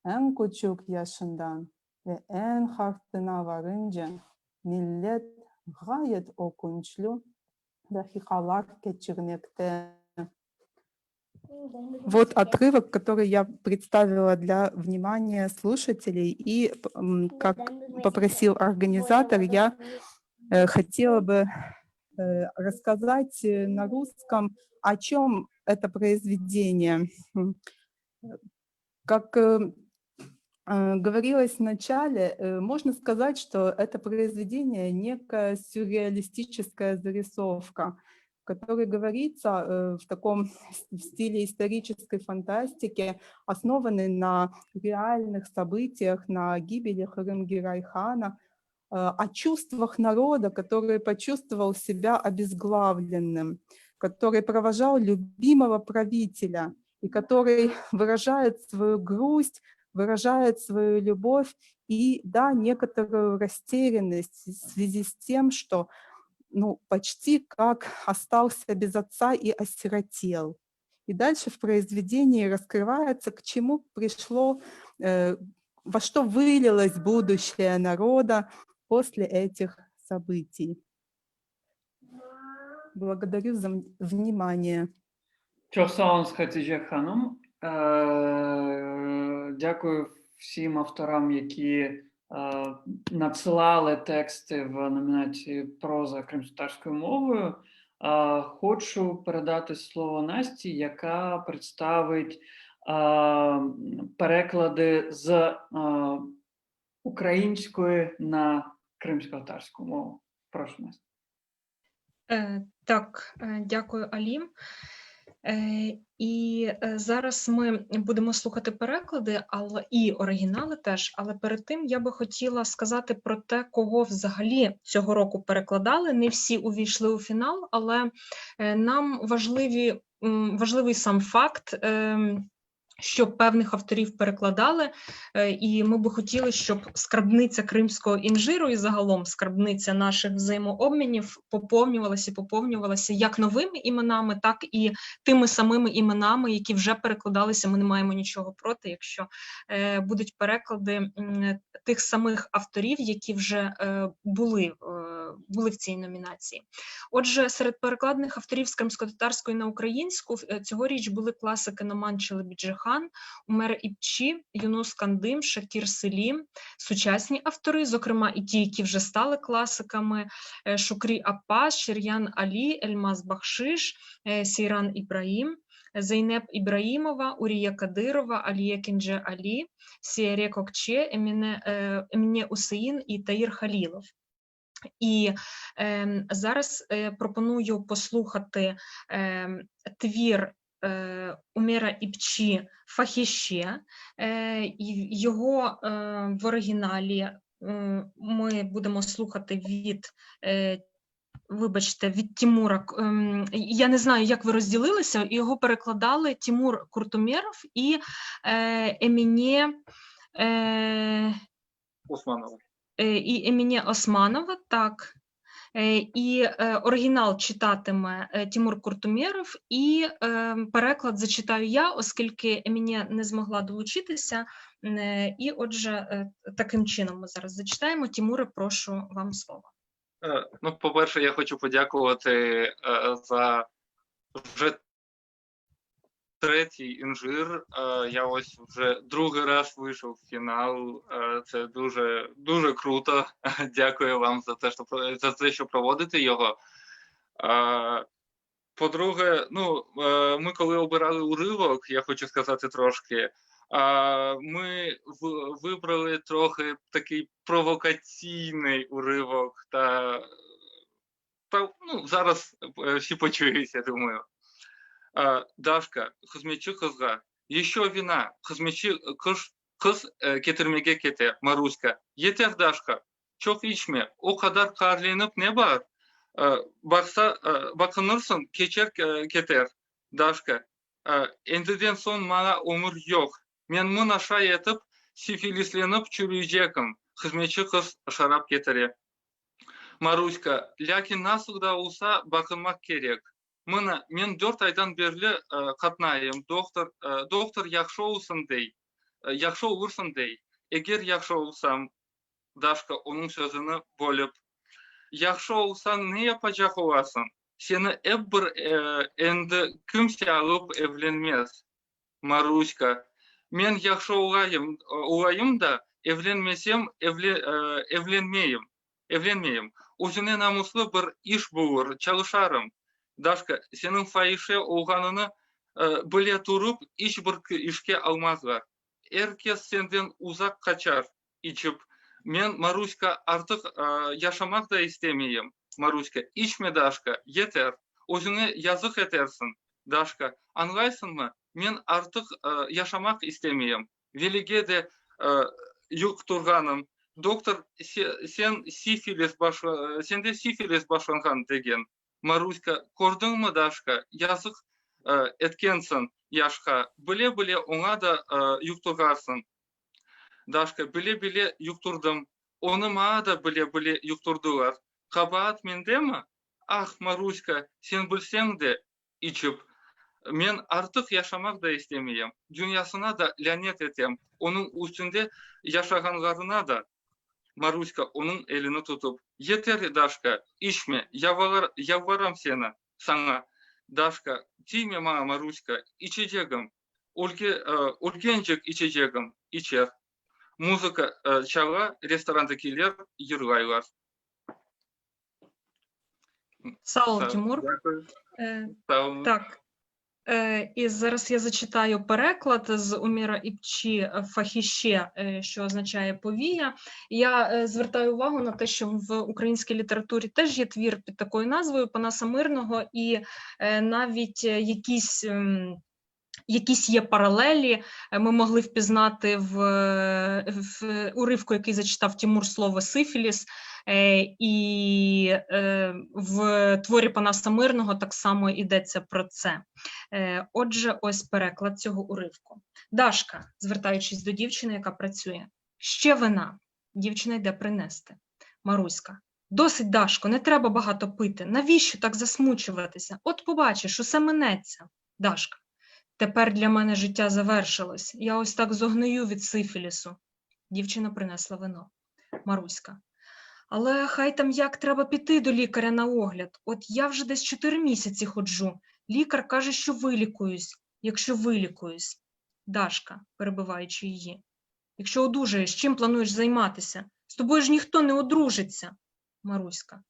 En küçük yaşından ve en harfına varınca millet gayet okunçlu dakikalar geçirmekte. Вот отрывок, который я представила для внимания слушателей, и как попросил организатор, я хотела бы рассказать на русском, о чем это произведение. Как говорилось в начале, можно сказать, что это произведение некая сюрреалистическая зарисовка, в которой говорится в таком стиле исторической фантастики, основанной на реальных событиях, на гибели Хырым-Гирай-хана, о чувствах народа, который почувствовал себя обезглавленным, который провожал любимого правителя и который выражает свою грусть, выражает свою любовь и, да, некоторую растерянность в связи с тем, что почти как остался без отца и осиротел. И дальше в произведении раскрывается, к чему пришло, во что вылилось будущее народа после этих событий. Благодарю за внимание. Çok sağ olun Hatice Hanım. Дякую всім авторам, які надсилали тексти в номінації «Проза кримськотатарською мовою». Хочу передати слово Насті, яка представить переклади з української на кримськотатарську мову. Прошу, Настя. Так, дякую, Алім. І зараз ми будемо слухати переклади, і оригінали теж, але перед тим я би хотіла сказати про те, кого взагалі цього року перекладали. Не всі увійшли у фінал, але нам важливий сам факт, що певних авторів перекладали, і ми би хотіли, щоб скарбниця кримського інжиру і загалом скарбниця наших взаємообмінів поповнювалася як новими іменами, так і тими самими іменами, які вже перекладалися. Ми не маємо нічого проти, якщо будуть переклади тих самих авторів, які вже були в цій номінації. Отже, серед перекладених авторів з кримськотатарської на українську цьогоріч були класики Номан Челебіджихан, Умер Іпчі, Юнус Кандим, Шакір Селім, сучасні автори, зокрема і ті, які вже стали класиками, Шукрі Аппас, Шир'ян Алі, Ельмаз Бахшиш, Сейран Ібраїм, Зейнеп Ібраїмова, Урія Кадирова, Алія Кінже Алі, Сіаре Кокче, Еміне Усеїн і Таїр Халілов. І зараз пропоную послухати твір Умера Іпчі «Фахіще». Його в оригіналі ми будемо слухати від Тимура. Я не знаю, як ви розділилися, його перекладали Тимур Куртумєров і Еміне Османова, так. І оригінал читатиме Тимур Куртумєров, і переклад зачитаю я, оскільки Еміне не змогла долучитися. І отже, таким чином ми зараз зачитаємо. Тимуре, прошу, вам слово. По-перше, я хочу подякувати за вже третій інжир. Я ось вже другий раз вийшов в фінал. Це дуже, дуже круто. Дякую вам за те, що проводите його. По-друге, ми коли обирали уривок, я хочу сказати трошки, ми вибрали трохи такий провокаційний уривок, та зараз всі почуються, думаю. Дашка, хозмечи хозга, еще вина, хозмечи kız getirmege kete Maruська. Yeter Daşka. Çok içme. O kadar karlenip ne var? Bakınırsın keçer keter Daşka. Endiden son bana umur yok. Men mın aşağı yatıp sifilislenip çürüyecekim. Hizmetçi kız şarap getire. Maruська, lakin nasıl da olsa bakılmak gerek. Men 4 aydan beri katnayım. Doktor yaxşı olsun dey. Yaxşı olursun dey. Eğer yaxşı olsam, Daşka onun sözünü bölüp, yaxşı olsan ne yapacak olasın? Seni bir endi kimse alıp evlenmez. Maruська, men yaxşı olayım da evlenmesem evlenmeyeyim. Özüne namuslu bir iş bulur, çalışarım. Daşka, senin fahişe olganını bile turup hiçbir işe almazlar. Herkes senden uzak kaçar içip. Men Maruська artık yaşamak da istemeyeyim. Maruська, içme Daşka, yeter. Özüne yazık edersin. Daşka, anlaysın mı? Men artık yaşamak istemeyeyim. Velige de yukturganım. Doktor, sende sifilis başlangan degen. Maruська, gördün mü Daşka? Yazık etkensin yaşka. Bile ona da yukturgarsın. Daşka, bile yukturdum. Onu bana da bile yukturdular. Kabahat mende mi? Ah Maruська, sen bilsen de içip. Men artık yaşamak da istemeyeyim. Dünyasına da lanet etem. Onun üstünde yaşaganlarına da. Maruська onun elini tutup, yeter Daşka, içme, yalvarам sana. Daşka, tiyme bana Maruська, içeceğim. Ülkencik içeceğim, içer. Muzika çala, restorandakiler yırlaylar. Саул Тимур. Дякую. Так. І зараз я зачитаю переклад з Уміра Іпчі «Фахіще», що означає повія. Я звертаю увагу на те, що в українській літературі теж є твір під такою назвою Панаса Мирного, і навіть якісь є паралелі. Ми могли впізнати в уривку, який зачитав Тимур, слово «сифіліс», і в творі Панаса Мирного так само йдеться про це. Отже, ось переклад цього уривку. Дашка, звертаючись до дівчини, яка працює. Ще вина. Дівчина йде принести. Маруська. Досить, Дашко, не треба багато пити. Навіщо так засмучуватися? От побачиш, усе минеться. Дашка. Тепер для мене життя завершилось. Я ось так зогнию від сифілісу. Дівчина принесла вино. Маруська. Але хай там як, треба піти до лікаря на огляд. От я вже десь 4 місяці ходжу. Лікар каже, що вилікуюсь, якщо вилікуюсь. Дашка, перебиваючи її. Якщо одужаєш, чим плануєш займатися? З тобою ж ніхто не одружиться. Маруська.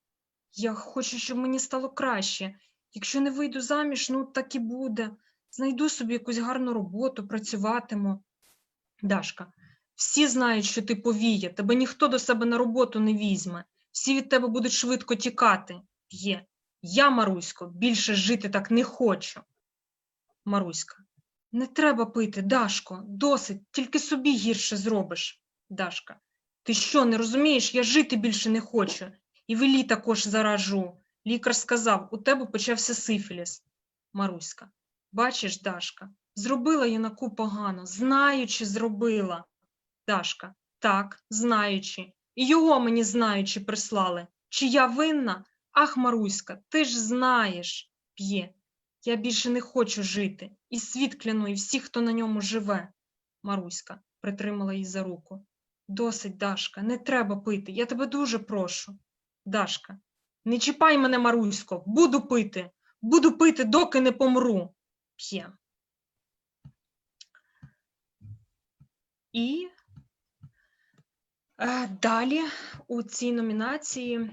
Я хочу, щоб мені стало краще. Якщо не вийду заміж, ну так і буде. Знайду собі якусь гарну роботу, працюватиму. Дашка. Всі знають, що ти повія, тебе ніхто до себе на роботу не візьме. Всі від тебе будуть швидко тікати. П'є. Я, Марусько, більше жити так не хочу. Маруська. Не треба пити, Дашко, досить, тільки собі гірше зробиш. Дашка. Ти що, не розумієш, я жити більше не хочу. І Вілі також заражу. Лікар сказав, у тебе почався сифіліс. Маруська. Бачиш, Дашка, зробила юнаку погано, знаючи зробила. Дашка. Так, знаючи. І його мені знаючи прислали. Чи я винна? Ах, Маруська, ти ж знаєш. П'є. Я більше не хочу жити. І світ кляну, і всіх, хто на ньому живе. Маруська притримала її за руку. Досить, Дашка, не треба пити, я тебе дуже прошу. Дашка. Не чіпай мене, Марусько, буду пити, доки не помру. П'є. І далі у цій номінації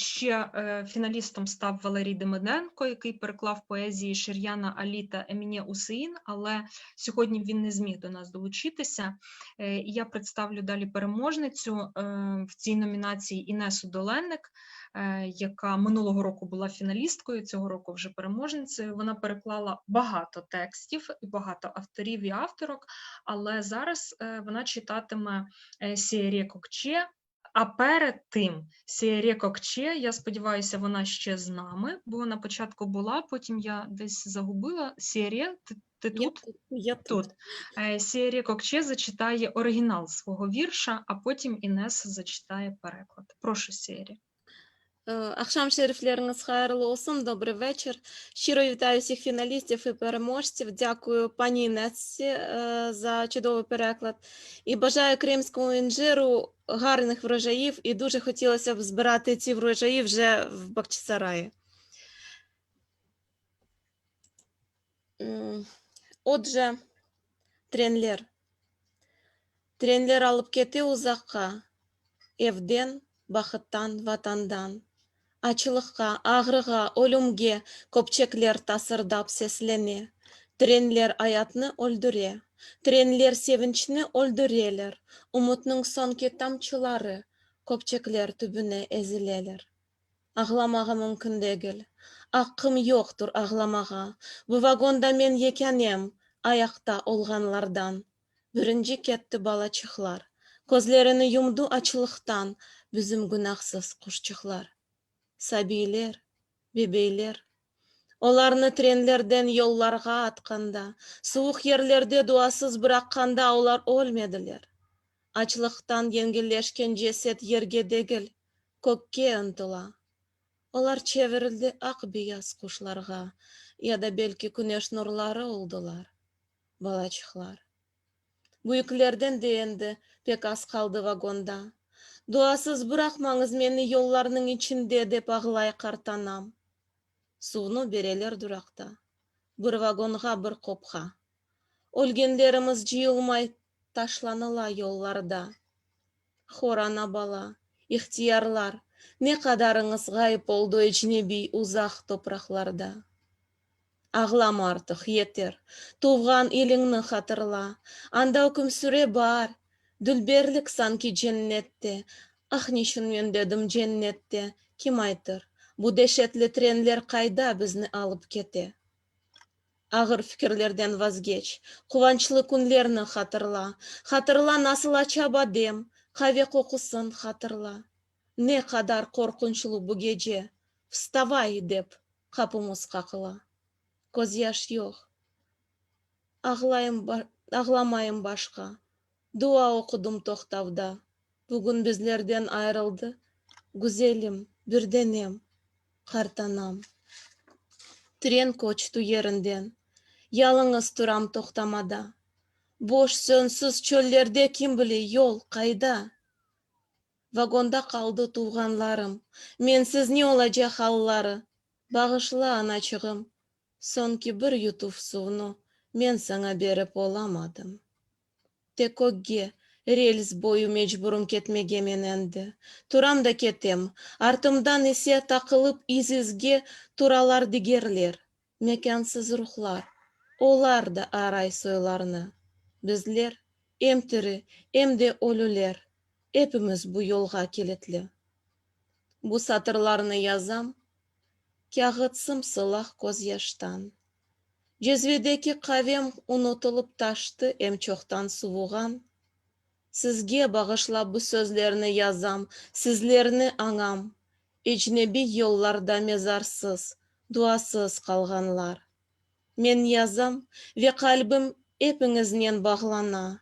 Ще фіналістом став Валерій Демиденко, який переклав поезії Шир'яна Алі та Еміне Усеїн, але сьогодні він не зміг до нас долучитися. І я представлю далі переможницю в цій номінації Інесу Доленник, яка минулого року була фіналісткою, цього року вже переможницею. Вона переклала багато текстів, багато авторів і авторок, але зараз вона читатиме Сієрє Кокче. А перед тим Сієрє Кокче, я сподіваюся, вона ще з нами, бо на початку була, потім я десь загубила. Сієрє, ти тут? Я тут. Сієрє Кокче зачитає оригінал свого вірша, а потім Інес зачитає переклад. Прошу, Сієрє. Ахшам шерифлеріңіз хайырлы olsun, добрий вечір. Щиро вітаю всіх фіналістів і переможців. Дякую пані Інесі за чудовий переклад. І бажаю кримському інжиру гарних врожаїв. І дуже хотілося б збирати ці врожаї вже в Бахчисараї. Отже, тренлер. Тренлер алып кетті ұзаққа. Евден, бақыттан, ватандан. Ачылыққа, ағрыға, өлімге көпчеклер тасырдап сеслене. Тренлер аятны өлдіре. Тренлер севінчні өлдірелер. Умытның сонки тамчылары көпчеклер түбіне ezilелер. Ағламаға мүмкін дегіл. Аққым жоқтыр ағламаға. Бұ вагонда мен екенем аяқта олғанлардан. Бірінші кетті балачықлар. Көзлеріні юмду ачылықтан. Bizim günahsız kuşçuklar. Sabiler, bebeyler. Olarını trenlerden yollarga atqanda, soğuk yerlerde duasız bırakkanda olar ölmediler. Açlıktan yengilleşken ceset yerge degil, kökke ıntıla. Olar çevirildi ak beyaz kuşlarga, ya da belki güneş nurları oldular. Balaçıklar. Büyüklerden deyendi, pek az kaldı vagonda. Duasız bırakmanız meni yollarının içinde dep ağlay kartanam. Suvunu bereler durakta. Bir vagonga bir kopha. Ölgenlerimiz jıyılmay taşlanıla yollarda. Horana bala, ihtiyarlar, ne kadarınız gayip oldu ecnebi uzak topraklarda. Ağlama artık yeter. Tuğan elini hatırla. Anda hüküm süre var. Dülberlik sanki cennette. Ah niçin men dedim cennette. Kim aytır? Bu deşetli trenler kayda bizni alıp kete. Ağır fikirlerden vazgeç. Kuvançlı günlerini hatırla. Hatırla nasıl açab adem. Kahve kokusun hatırla. Ne kadar korkunçlu bu gece. Vstavay dep kapımız kakıla. Göz yaş yok. Ağlamayın başka. Dua okudum toktavda. Bugün bizlerden ayrıldı. Güzelim, birdenem, kartanam. Tren koçtu yerinden. Yalnız turam toktamada. Boş sönsüz çöllerde kim bile yol kayda. Vagonda kaldı tuğanlarım. Mensiz ne olacak halları. Bağışla anacığım. Sonki bir yutuf suvunu men sana berip olamadım. Tekogge, rels boyu mecburum ketmege menendi. Turam da ketem, артымдан есе takılıp izizge turalar digerler. Mekansız ruhlar, olar da aray soylarını. Bizler, em tiri, em de ölüler. Hepimiz bu yolga kilitli. Bu satırlarını yazam, kağıt sımsılah göz yaştan. Cezvedeki kahvem unutulup taştı em çoktan suvuğan. Sizge bağışla bu sözlerini yazam, sizlerini anam. Ecnebi yollarda mezarsız, duasız kalganlar. Men yazam ve kalbim hepinizden bağlana.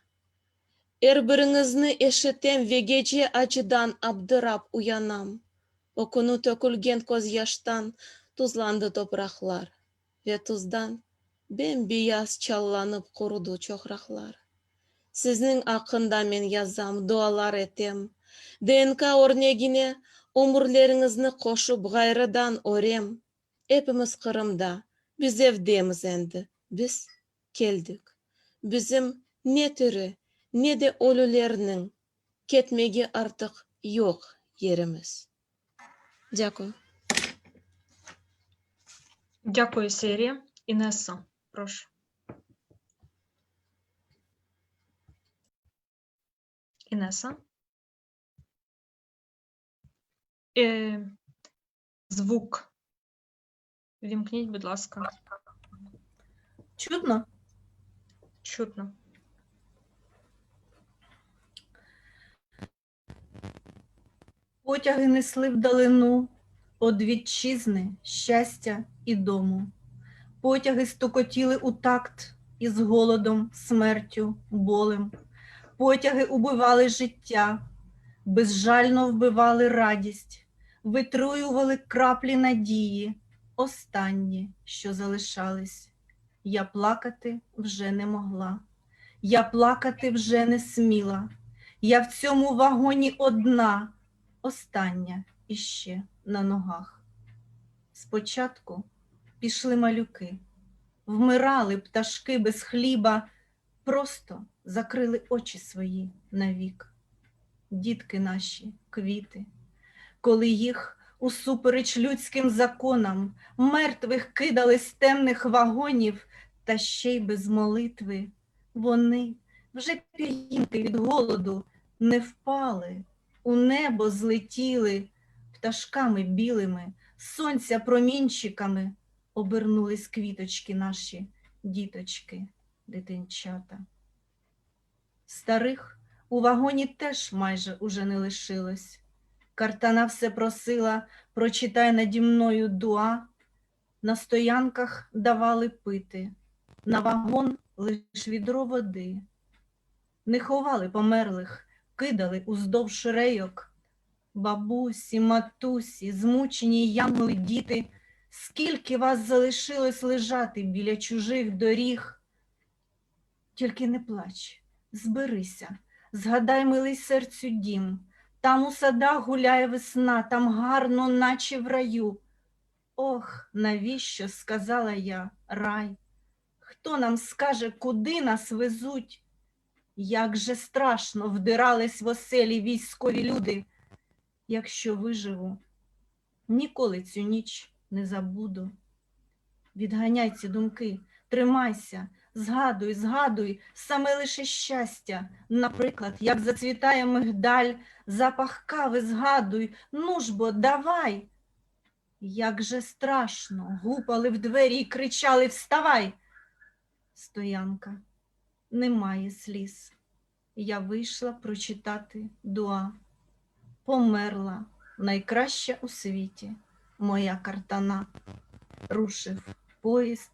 Birinizni eşitem ve gece acıdan abdırap uyanam. Okunu tökülgen göz yaştan tuzlandı topraklar ve tuzdan bembeyaz çallanıp kurudu çokraklar. Sizin hakkında men yazam, dualar etem. DNK örneğine umurlarınızı koşup gayrıdan örem. Hepimiz Kırım'da, biz evdemiz endi. Biz keldik. Bizim ne tiri, ne de ölülerinin ketmegi artık yok yerimiz. Дякую. Дякую, Сірія. Інесо, прошу. Інеса. Звук. Вімкніть, будь ласка. Чутно? Чутно. Потяги несли вдалину од вітчизни, щастя і дому. Потяги стукотіли у такт із голодом, смертю, болем. Потяги убивали життя, безжально вбивали радість, витруювали краплі надії, останні, що залишались. Я плакати вже не могла, я плакати вже не сміла. Я в цьому вагоні одна, остання іще на ногах. Спочатку пішли малюки, вмирали пташки без хліба, просто закрили очі свої навік. Дітки наші, квіти, коли їх усупереч людським законам мертвих кидали з темних вагонів, та ще й без молитви, вони вже пір'їнки від голоду не впали, у небо злетіли, пташками білими, сонця промінчиками обернулись квіточки наші, діточки, дитинчата. Старих у вагоні теж майже уже не лишилось. Картана все просила: прочитай наді мною дуа. На стоянках давали пити, на вагон лиш відро води. Не ховали померлих, кидали уздовж рейок. Бабусі, матусі, змучені янголи діти, скільки вас залишилось лежати біля чужих доріг. Тільки не плач, зберися, згадай, милий серцю дім. Там у садах гуляє весна, там гарно, наче в раю. Ох, навіщо, сказала я, рай? Хто нам скаже, куди нас везуть? Як же страшно вдирались в оселі військові люди. Якщо виживу, ніколи цю ніч не забуду. Відганяй ці думки, тримайся, згадуй, згадуй саме лише щастя. Наприклад, як зацвітає мигдаль, запах кави згадуй, ну ж бо, давай. Як же страшно, гупали в двері і кричали: вставай! Стоянка, немає сліз. Я вийшла прочитати дуа. Померла найкраща у світі моя Картана. Рушив поїзд,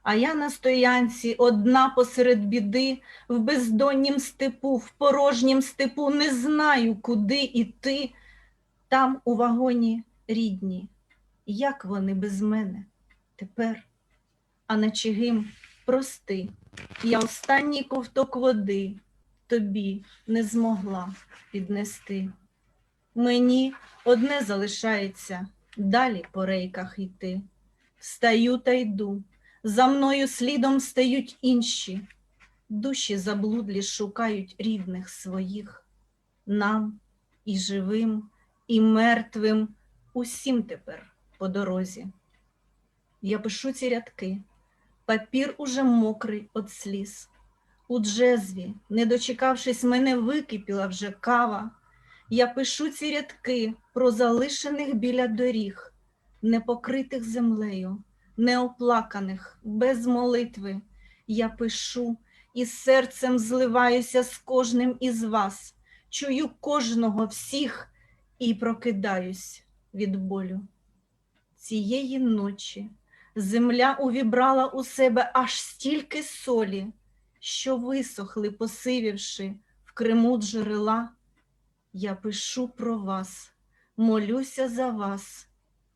а я на стоянці одна посеред біди, в бездоннім степу, в порожнім степу, не знаю, куди іти. Там у вагоні рідні, як вони без мене тепер? А на Чигим, прости, я останній ковток води тобі не змогла піднести. Мені одне залишається далі по рейках йти. Встаю та йду, за мною слідом стають інші. Душі заблудлі шукають рідних своїх. Нам і живим, і мертвим, усім тепер по дорозі. Я пишу ці рядки, папір уже мокрий від сліз. У джезві, не дочекавшись мене, википіла вже кава. Я пишу ці рядки про залишених біля доріг, не покритих землею, неоплаканих, без молитви. Я пишу і серцем зливаюся з кожним із вас, чую кожного, всіх і прокидаюсь від болю. Цієї ночі земля увібрала у себе аж стільки солі, що висохли, посивівши в Криму джерела. Я пишу про вас, молюся за вас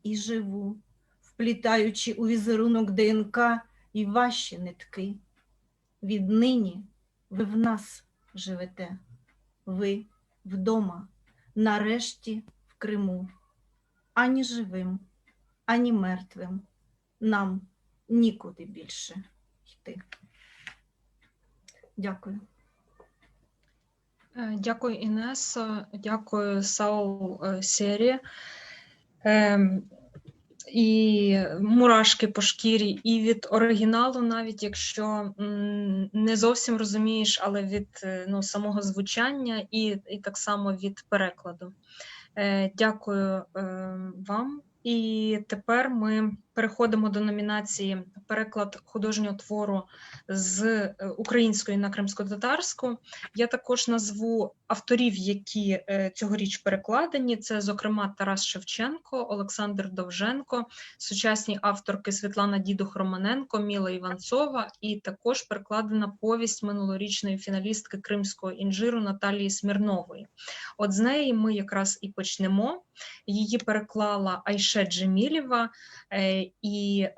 і живу, вплітаючи у візерунок ДНК і ваші нитки. Віднині ви в нас живете, ви вдома, нарешті в Криму. Ані живим, ані мертвим нам нікуди більше йти. Дякую. Дякую, Інесо. Дякую, Саул, Сері. І мурашки по шкірі, і від оригіналу, навіть якщо не зовсім розумієш, але від самого звучання і так само від перекладу. Дякую вам. І тепер ми переходимо до номінації «Переклад художнього твору з української на кримськотатарську». Я також назву авторів, які цьогоріч перекладені. Це, зокрема, Тарас Шевченко, Олександр Довженко, сучасні авторки Світлана Дідух-Романенко, Міла Іванцова, і також перекладена повість минулорічної фіналістки Кримського інжиру Наталії Смірнової. От з неї ми якраз і почнемо. Її переклала Айше Джемілєва, і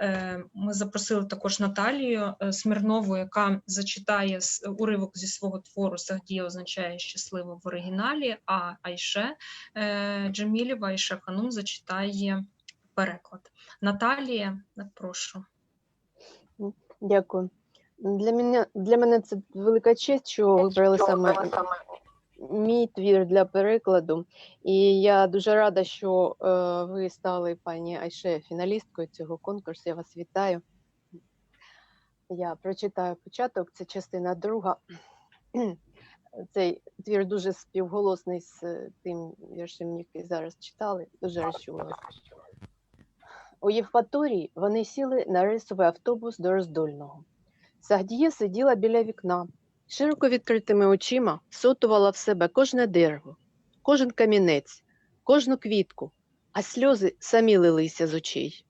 ми запросили також Наталію Смірнову, яка зачитає уривок зі свого твору «Сагдія означає щасливо» в оригіналі, а Айше Джемілєва, Айше Ханум зачитає переклад. Наталія, прошу. Дякую. Для мене це велика честь, що вибрали саме мій твір для перекладу. І я дуже рада, що ви стали, пані Айше, фіналісткою цього конкурсу. Я вас вітаю. Я прочитаю початок, це частина 2. Цей твір дуже співголосний з тим віршем, який зараз читали. Дуже розчулилася. У Євпаторії вони сіли на рейсовий автобус до Роздольного. Сагдіє сиділа біля вікна, широко відкритими очима всотувала в себе кожне дерево, кожен камінець, кожну квітку, а сльози самі лилися з очей.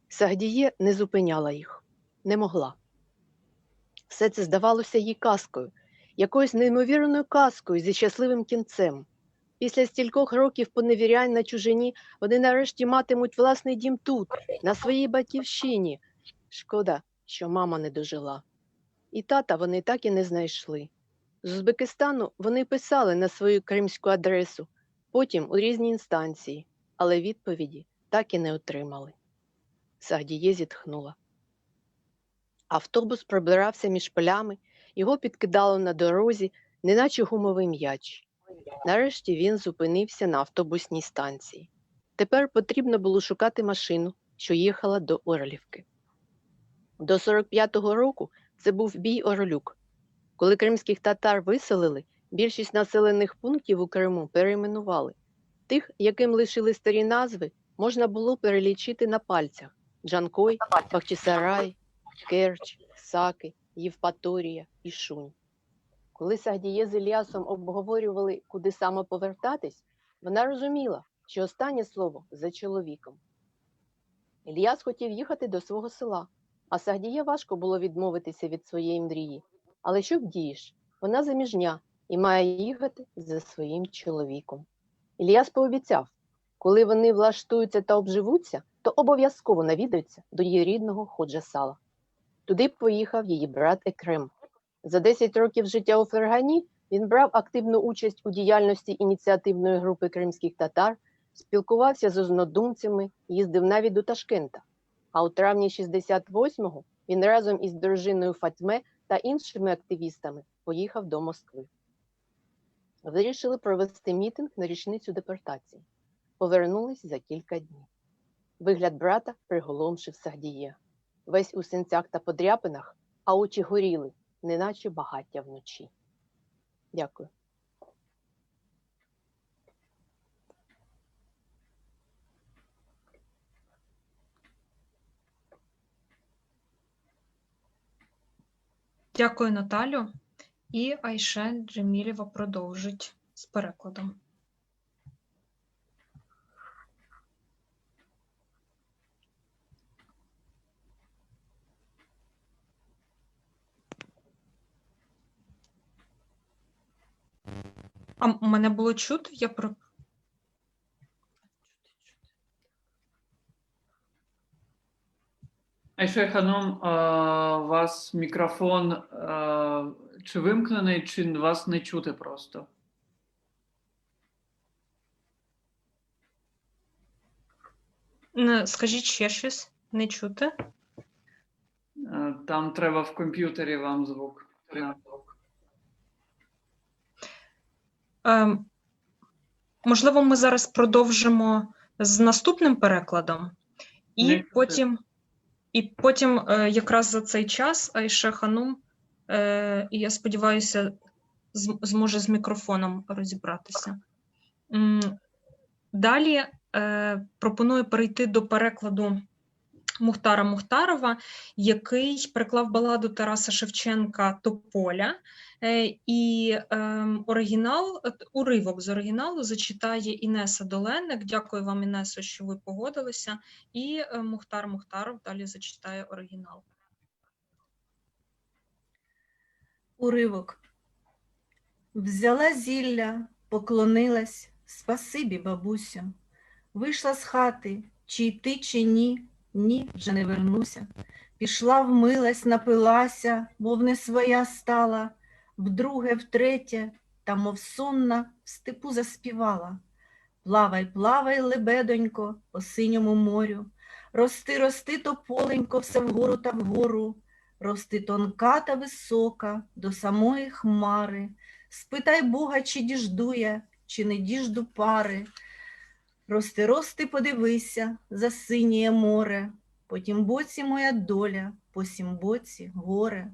Сагдіє не зупиняла їх, не могла. Все це здавалося їй казкою, якоюсь неймовірною казкою зі щасливим кінцем. Після стількох років поневірянь на чужині вони нарешті матимуть власний дім тут, на своїй батьківщині. Шкода, що мама не дожила. І тата вони так і не знайшли. З Узбекистану вони писали на свою кримську адресу, потім у різні інстанції, але відповіді так і не отримали. Сагдіє зітхнула. Автобус пробирався між полями, його підкидало на дорозі, неначе гумовий м'яч. Нарешті він зупинився на автобусній станції. Тепер потрібно було шукати машину, що їхала до Орлівки. До 45-го року це був бій Орлюк. Коли кримських татар виселили, більшість населених пунктів у Криму перейменували. Тих, яким лишили старі назви, можна було перелічити на пальцях: Джанкой, Бахчисарай, Керч, Саки, Євпаторія і Шунь. Коли Сагдіє з Іллясом обговорювали, куди саме повертатись, вона розуміла, що останнє слово за чоловіком. Ілляс хотів їхати до свого села, а Сагдіє важко було відмовитися від своєї мрії. Але що вдієш? Вона заміжня і має їхати за своїм чоловіком. Ілляс пообіцяв, коли вони влаштуються та обживуться, то обов'язково навідаються до її рідного Ходжа Сала. Туди поїхав її брат Екрем. За 10 років життя у Фергані він брав активну участь у діяльності ініціативної групи кримських татар, спілкувався з однодумцями, їздив навіть до Ташкента. А у травні 68-го він разом із дружиною Фатьме та іншими активістами поїхав до Москви. Вирішили провести мітинг на річницю депортації. Повернулись за кілька днів. Вигляд брата приголомшив Сагдіє. Весь у синцях та подряпинах, а очі горіли, неначе багаття вночі. Дякую. Дякую, Наталю. І Айше Джемілєва продовжить з перекладом. А мене було чути? Айше Ханум, у вас мікрофон чи вимкнений, чи вас не чути просто? Скажіть ще щось, не чути? Там треба в комп'ютері вам звук. Можливо, ми зараз продовжимо з наступним перекладом, і Не потім якраз за цей час Айше Ханум, і я сподіваюся, зможе з мікрофоном розібратися. Далі пропоную перейти до перекладу Мухтара Мухтарова, який переклав баладу Тараса Шевченка «Тополя», і уривок з оригіналу зачитає Інеса Доленик. Дякую вам, Інесо, що ви погодилися. І Мухтар Мухтаров далі зачитає оригінал. Уривок. Взяла зілля, поклонилась, спасибі, бабусю. Вийшла з хати, чи йти, чи ні, ні, вже не вернуся. Пішла, вмилась, напилася, мов не своя стала, вдруге, втретє, та мов сонна, в степу заспівала. Плавай, плавай, лебедонько, по синьому морю, рости, рости, тополенько, все вгору та вгору, рости тонка та висока, до самої хмари, спитай Бога, чи діжду я, чи не діжду пари. Рости, рости, подивися, засиніє море, по тім боці моя доля, по сім боці горе.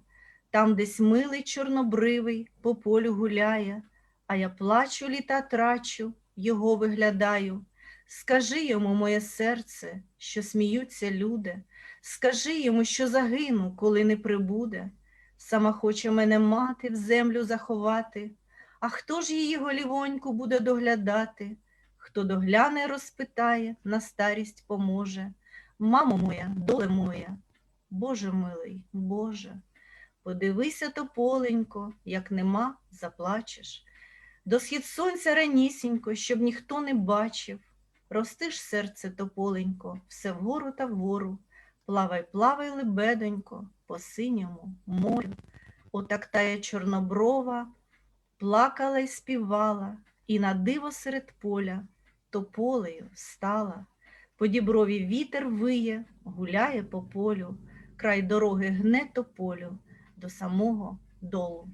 Там десь милий чорнобривий по полю гуляє, а я плачу, літа трачу, його виглядаю. Скажи йому, моє серце, що сміються люди, скажи йому, що загину, коли не прибуде. Сама хоче мене мати в землю заховати, а хто ж її голівоньку буде доглядати? Хто догляне, розпитає, на старість поможе. Мамо моя, доле моя, Боже милий, Боже, подивися, тополенько, як нема, заплачеш. До схід сонця ранісінько, щоб ніхто не бачив. Рости ж, серце, тополенько, все вгору та вгору. Плавай, плавай, лебедонько, по синьому морю. Отак тая чорноброва плакала й співала, і на диво серед поля тополею стала. По діброві вітер виє, гуляє по полю, край дороги гне тополю до самого долу.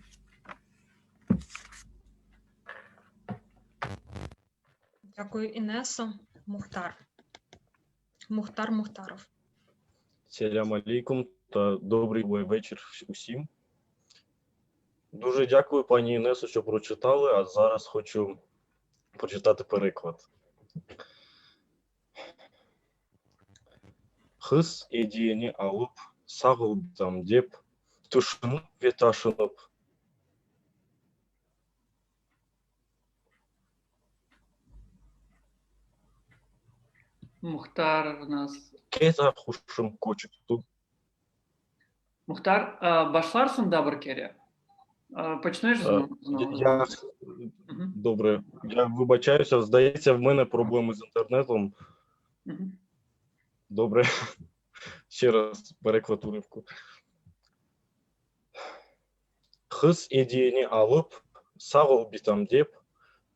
Дякую, Інесо. Мухтар Мухтаров. Селям алейкум та добрий вечір усім. Дуже дякую, пані Інесо, що прочитали, а зараз хочу прочитати переклад. Қыз едені алып, сағылдым деп, тұшынып веташынып. Мухтар в нас. Кета хушым кочыпту. Мухтар, башларсың да бір кере? Почнеш знову? Добре, я вибачаюся, здається, в мене проблеми з інтернетом. Добре, ще раз переклад уривку. Қыз едені алып, сағыл битам деп,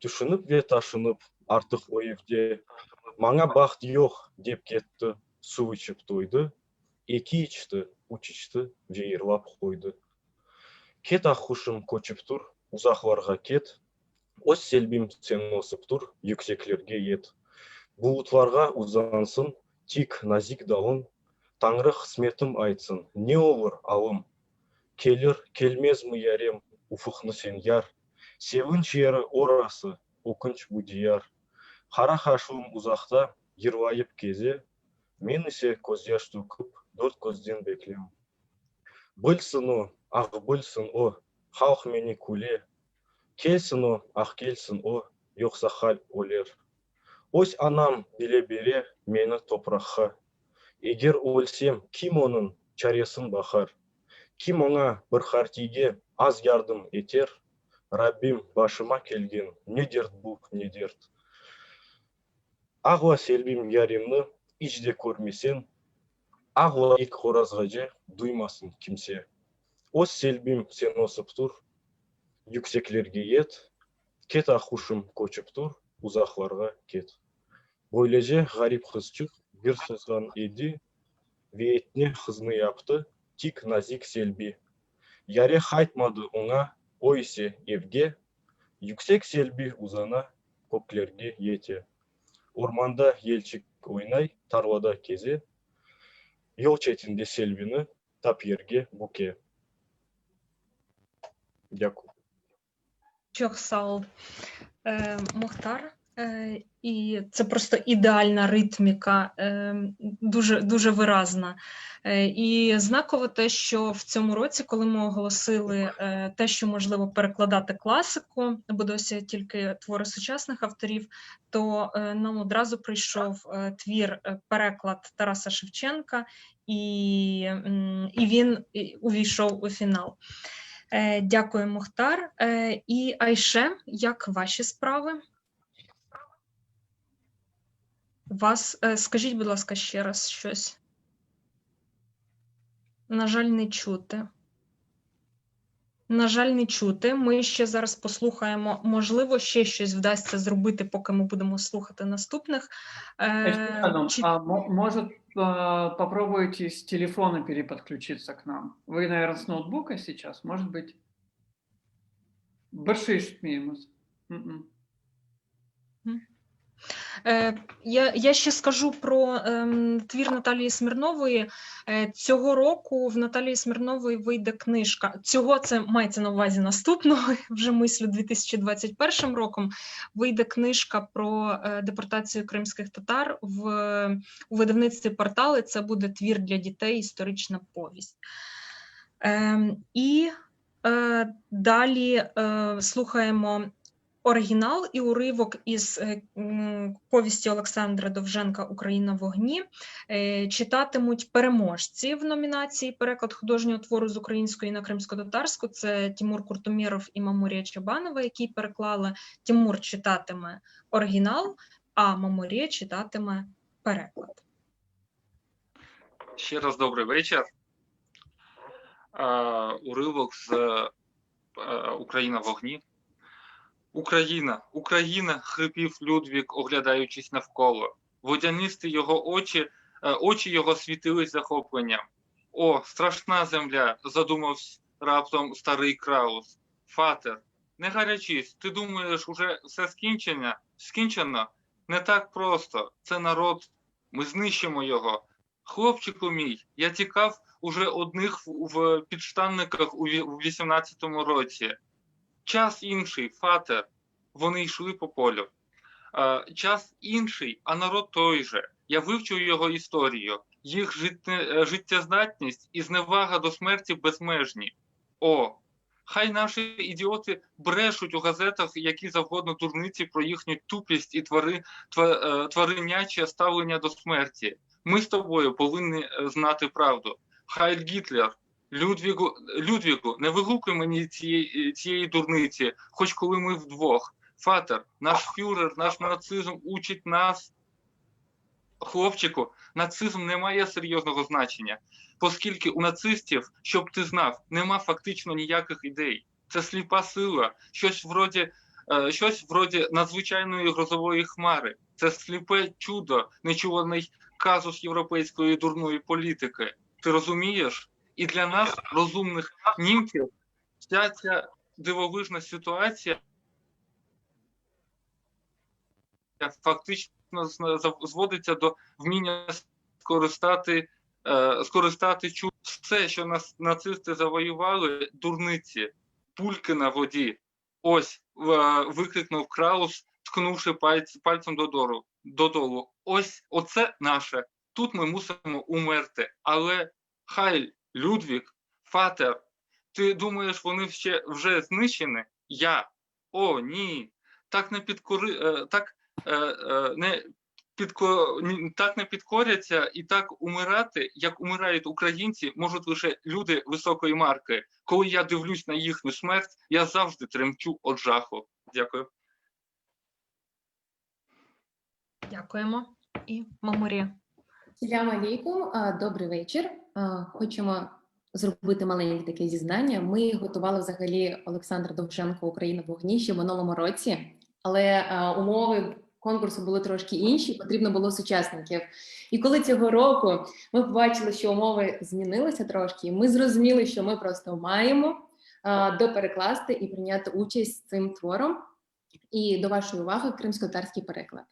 түшініп веташынып, артық ойевде, маңа бақыт жоқ деп кетті, су ішіп тойды, екі ішті, үш ішті, жейірлап қойды. Кет аққушым көчіп тұр, ұзақларға кет, ос селбим сен осып тұр, yüksеклерге ет. Бұлытларға ұзансын, тик назик далын, Таңры қысметім айтсын, не olur алым. Келір, келмез мы ярем, уфықны сен яр. Севін жері орасы, окынч будияр. Қара қашуым ұзақта, ерлайып кезе, мен ісе көз яш төкіп, дөрт көзден беклем. Білсін о, ақ білсін о, халық мені күле. Келсін о, ақ келсін о, жоқса хал өлер. Ось анам біле бере мені топыраққа. Егер өлсем, ким оның чаресін бақар? Ким оңа бір хартиге аз ярдым етер? Раббим башыма келген, не дерт бұл, не дерт. Ағла селбим яремні, ичде көрмесен, ағла ек хоразға же дуймасын кімсе. Ос селбим сен осып тұр, yüksеклерге ет, кет ақушым көчіп тұр, ұзақларға кет. Böylece garip kızcık bir sızgan idi, ve etne hızını yaptı, tik nazik selbi. Yare haytmadı ona, o ise evge, yüksek selbi uzana, köklerge yete. орманда елчик ойнай, тарлада кезе, ел четінде селвіні, тап ерге буке. Дякую. Çok sağ ol, Мухтар. І це просто ідеальна ритміка, дуже виразна. І знаково те, що в цьому році, коли ми оголосили те, що можливо перекладати класику, бо досі тільки твори сучасних авторів, то нам одразу прийшов твір переклад Тараса Шевченка, і він увійшов у фінал. Дякую, Мухтар. І Айше, як ваші справи? Скажіть, будь ласка, ще раз щось. На жаль, не чути. На жаль, не чути. Ми ще зараз послухаємо, можливо, ще щось вдасться зробити, поки ми будемо слухати наступних. Может, попробуйте с телефона переподключиться к нам? Вы, наверное, с ноутбука сейчас, может быть? Большиш мимус. Я ще скажу про твір Наталії Смірнової. Цього року в Наталії Смірнової вийде книжка. Цього це мається на увазі наступного, вже мислю 2021 роком, вийде книжка про депортацію кримських татар у видавництві «Портали». Це буде твір для дітей, історична повість. І далі слухаємо оригінал і уривок із повісті Олександра Довженка «Україна в огні». Читатимуть переможці в номінації «Переклад художнього твору з української на кримсько-татарську». Це Тимур Куртомєров і Мамурія Чабанова, які переклали. Тимур читатиме оригінал, а Мамурія читатиме переклад. Ще раз добрий вечір. Уривок з «Україна в вогні». Україна, хрипів Людвік, оглядаючись навколо. Водянисті його очі його світились захопленням. О, страшна земля, задумався раптом старий Краус. Фатер, не гарячись, ти думаєш, уже все скінчено? Не так просто, це народ, ми знищимо його. Хлопчику мій, я тікав уже одних в підштанниках у 18-му році. Час інший, Фатер, вони йшли по полю. Час інший, а народ той же. Я вивчив його історію, їх життєздатність і зневага до смерті безмежні. О, хай наші ідіоти брешуть у газетах які завгодно дурниці про їхню тупість і твариняче ставлення до смерті. Ми з тобою повинні знати правду. Хайль Гітлер, Людвігу, не вигукуй мені цієї дурниці, хоч коли ми вдвох. Фатер, наш фюрер, наш нацизм учить нас. Хлопчику, нацизм не має серйозного значення, оскільки у нацистів, щоб ти знав, нема фактично ніяких ідей. Це сліпа сила, щось вроді надзвичайної грозової хмари. Це сліпе чудо, нечуваний казус європейської дурної політики. Ти розумієш? І для нас, розумних німців, вся ця дивовижна ситуація фактично зводиться до вміння скористати чудо. Все, що нас нацисти завоювали, дурниці, пульки на воді. Ось, викрикнув Краус, ткнувши пальцем додолу. Ось, оце наше. Тут ми мусимо умерти. Але Хайль, Людвік, Фатер, ти думаєш, вони вже знищені? О, ні. Так не підкоряться і так умирати, як умирають українці, можуть лише люди високої марки. Коли я дивлюсь на їхню смерть, я завжди тремтю від жаху. Дякую. Дякуємо. І Мамурія. Салям алейкум, добрий вечір. Хочемо зробити маленьке таке зізнання. Ми готували взагалі Олександра Довженко «Україна в вогні» ще в минулому році, але умови конкурсу були трошки інші, потрібно було сучасників. І коли цього року ми побачили, що умови змінилися трошки, ми зрозуміли, що ми просто маємо доперекласти і прийняти участь цим твором. І до вашої уваги кримськотатарський переклад.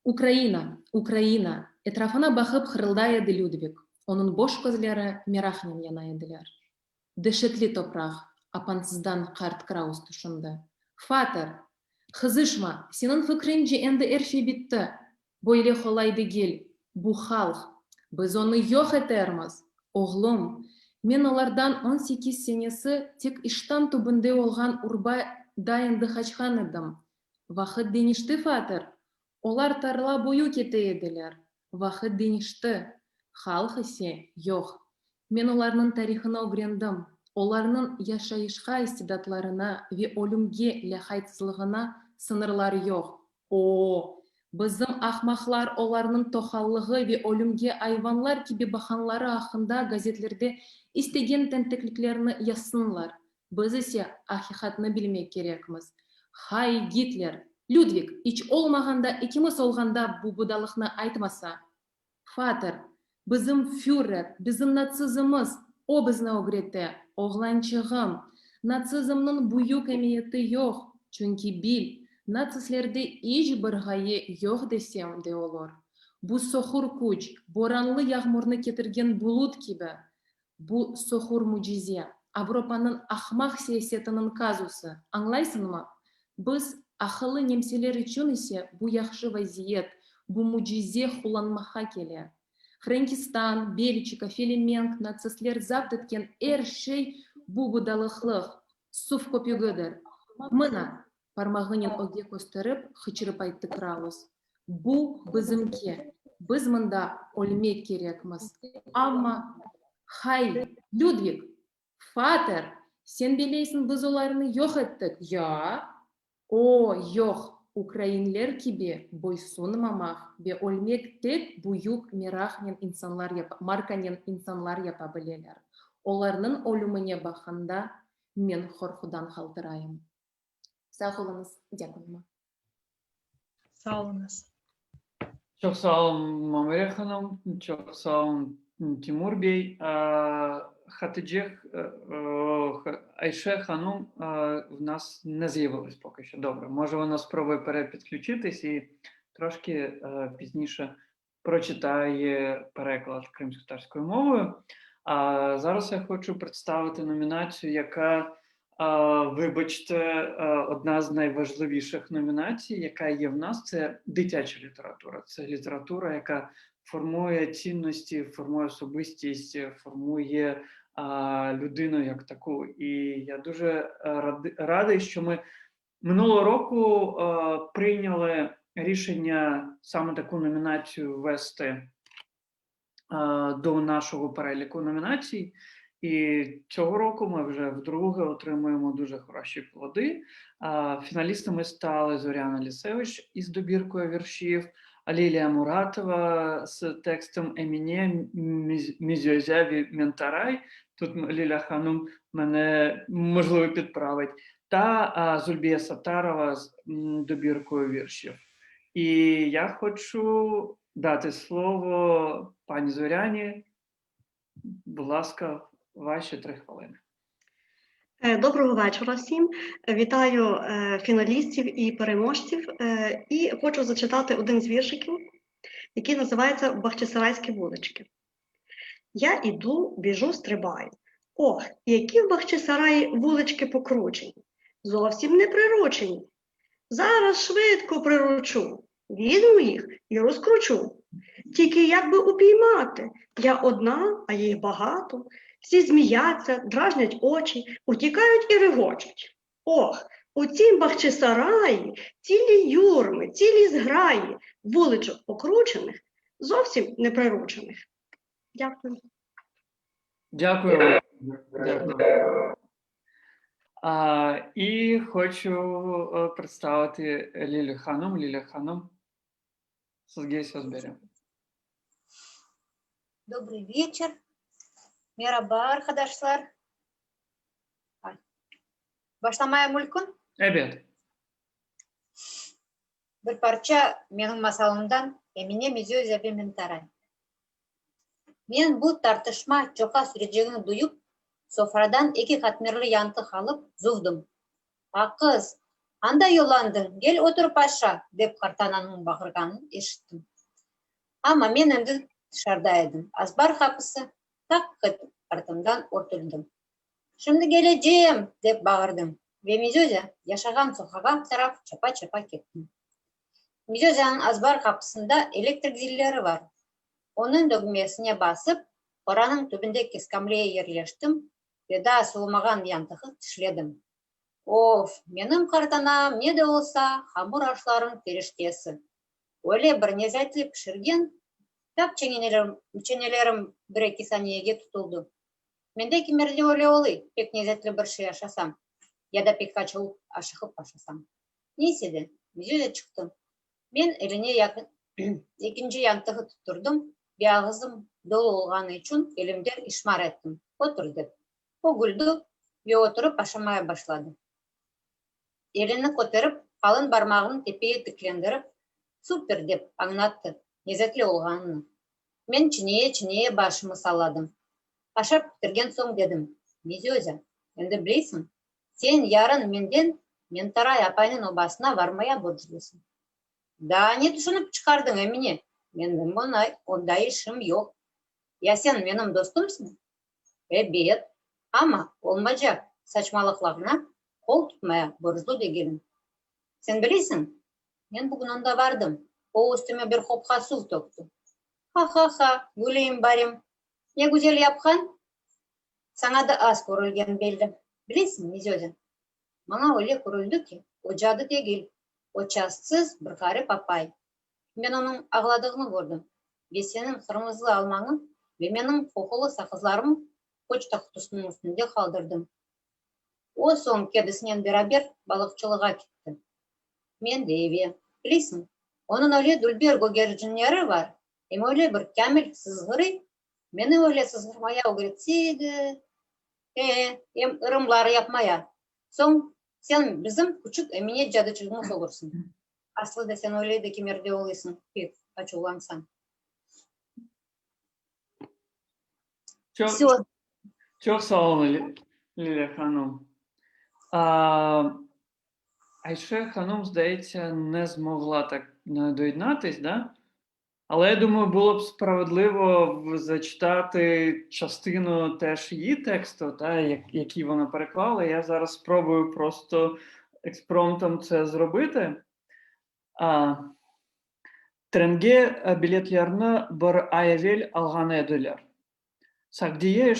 Украина, Украина. Etrafına bakıp hırıldayadı Людвиг. Onun boş gözleri Merahnem yanaydılar. Dehşetli toprak, apansızdan kart Kraus düşündü. Vater, kızışma, senin fikrince endi her şey bitti. Böyle kolaydı gel, bu halk. Biz onu yok edermiz. Oğlum, men olardan 18 senesi tek işten tübünde olgan urba dayandı kaçkan edim. Vakit denişti Vater. Olar tarla boyu keteydiler. Vakit denişti. Halk ise yok. Men olarның tarihini öğrendim. Olarның yaşayışka istidatlarına ve ölümge lahaytsızlığına sınırları yok. Bizim ahmaklar olarның tohallığı ve ölümge hayvanlar gibi bakanları hakkında gazetlerde istegen tentekliklerini yazsınlar. Biz ise hakikatini bilmek gerekmiz. Hay Hitler, Ludwig, hiç olmaganda ikimiz olganda bu budalıkны aytmasa. Vater, bizim Führer, bizim nacizmimiz, o bizni öğretti. Oğlançığım, nacizmның büyük emniyeti yok. Çünkü bil, nacizlerde hiç bir gaye yok desem de olur. Bu sohur kuç, boranlı yağmurunu getirgen bulut gibi. Bu sohur mucize, Avrupa'nın ahmak siyasetinin kazusu. Anlaysın mı? Biz akıllı nemseler için ise bu yaxşı vaziyet, bu mucize kullanmağa gelir. Frankistan, Belçika, Felemenk, nacistler zapt etken her şey bu budalıklık, suf köpüğüdür. Mına, parmağının öge gösterip, hıçırıp aytты Kraus. Bu bizimki. Biz mında ölmek gerekmiz. Ama, hay, Ludwig, Vater, sen bileysin biz olarını yok ettik, ya? O, yok. Ukrayinler gibi boysunmamak ve ölmek tek büyük markanen insanlar yapabilirler. Olarның ölümüne bakanda men korkudan kaldırayım. Sağ olunuz, дякуємо. Sağ olunuz. Çok sağ olun Mamire Hanım, çok sağ olun Timur Bey. Хатиджех, Айше Ханум в нас не з'явилось поки що. Добре, може вона спробує перепідключитись і трошки пізніше прочитає переклад кримськотатарською мовою. А зараз я хочу представити номінацію, яка, вибачте, одна з найважливіших номінацій, яка є в нас, це дитяча література. Це література, яка формує цінності, формує особистість, формує людину як таку. І я дуже радий, що ми минулого року прийняли рішення саме таку номінацію ввести до нашого переліку номінацій. І цього року ми вже вдруге отримуємо дуже хороші плоди. Фіналістами стали Зоряна Лісевич із добіркою віршів, Лілія Муратова з текстом «Еміне мізьозяві ментарай». Тут Ліля Ханум мене, можливо, підправить. Та Зульбія Сатарова з добіркою віршів. І я хочу дати слово пані Зоряні. Будь ласка, ваші 3 хвилини. Доброго вечора всім. Вітаю фіналістів і переможців. І хочу зачитати один з віршиків, який називається «Бахчисарайські вулички». Я іду, біжу, стрибаю. Ох, які в Бахчисараї вулички покручені. Зовсім не приручені. Зараз швидко приручу. Візьму їх і розкручу. Тільки як би упіймати? Я одна, а їх багато. Всі зміяться, дражнять очі, утікають і регочуть. Ох, у цім Бахчисараї цілі юрми, цілі зграї, вуличок покручених, зовсім не приручених. Дякую. Дякую. Дякую. І хочу представити Лілю Ханум. Ліля Ханум, здесь разберем. Добрый вечер. Merhaba arkadaşlar. Başlamaya mümkün? Evet. Bir parça benim masalımdan Emine Mizyozevi Mentaray. Men bu tartışma çoka sürecini duyup, sofradan 2 katmerli yantı alıp zuvdum. Kız, Анда yollandың, gel otur paşa, деп Картананың бақырғанын ешіттім. Ama мен енді dışarıda едім. Азбар kapısı tak etip артымдан отурдum. Şimdi geleceğim, деп bağırdım. Ve Mizyoza yaşagan sokağa taraf çapa kettim. Mizyoza'nın azbar kapısında elektrik zilleri var. Onun düğmesine basıp oranın tübündeki skamleye yerleştim ve daha soğumаған yantığı tişledim. Of, benim Картанам ne de olsa hamur aşların періштесі. Öyle bir nezatli pişirgen, tak çenelerim bir-iki saniyege tutuldu. Менде кемерде öyle oluyor, pek nezatli bir şey yaşasam ya da pek açılıp aşıkıp yaşasam. Neyse de, Mizyoza çıktım. Ben eline yakın ikinci yantığı tutturdum ve ağzım dolu olğanı için elimden işmar ettim. Otur деп. O güldü ve oturup aşamaya başladı. Elini kotarıp kalın parmağını tepeye tıklendirip super деп anlattı nezatli olğanını. Men çineye başımı salladım. Aşap bitirgen soң dedim. Mizyoza, endi bileysin, sen yarın Mentaray apayның obasına varmaya borçlusun. Da ne düşünüp çıkardın emine? Benim onda işim yok. Ya sen benim dostumsun? Evet. Ama olmayacak saçmalıklarına kol tutmaya borçlu değilim. Sen bilirsin, ben bugün onda vardım. O üstüme bir hopka su döktü. Ha, güleyim barım. Ne güzel yapkan. Sana da az kurulgen belli. Bilirsin Mizyoza. Bana öyle kuruldu ki, o cadı değil. O çatsız bir garip apay. Ben onun ağladığını gördüm. Ve senin kırmızı almanı ve benim kokulu sakızlarımı poçta kutusunun üstünde kaldırdım. O son kedisiyle beraber balıkçılığa gitti. Ben de eve. Bilirsin, onun öyle dülber gögercinleri var. Hem öyle bir kamil sızgırı. Beni öyle sızgırmaya öğretseydi. Hem ırımları yapmaya. Son sen bizim küçük emniyet cadıçılığımız olursun. Aslında sen öyle de kemerde oluyorsun. Bir açıklansan. Çok sağ olun Лілія Hanım. Айше Hanım, здається, не змогла так доєднатись, да? Але я думаю, було б справедливо зачитати частину теж її тексту, який вона переклала. Я зараз спробую просто експромтом це зробити. Тренге билетлерні бір ай evvel алған еділер. Сагдие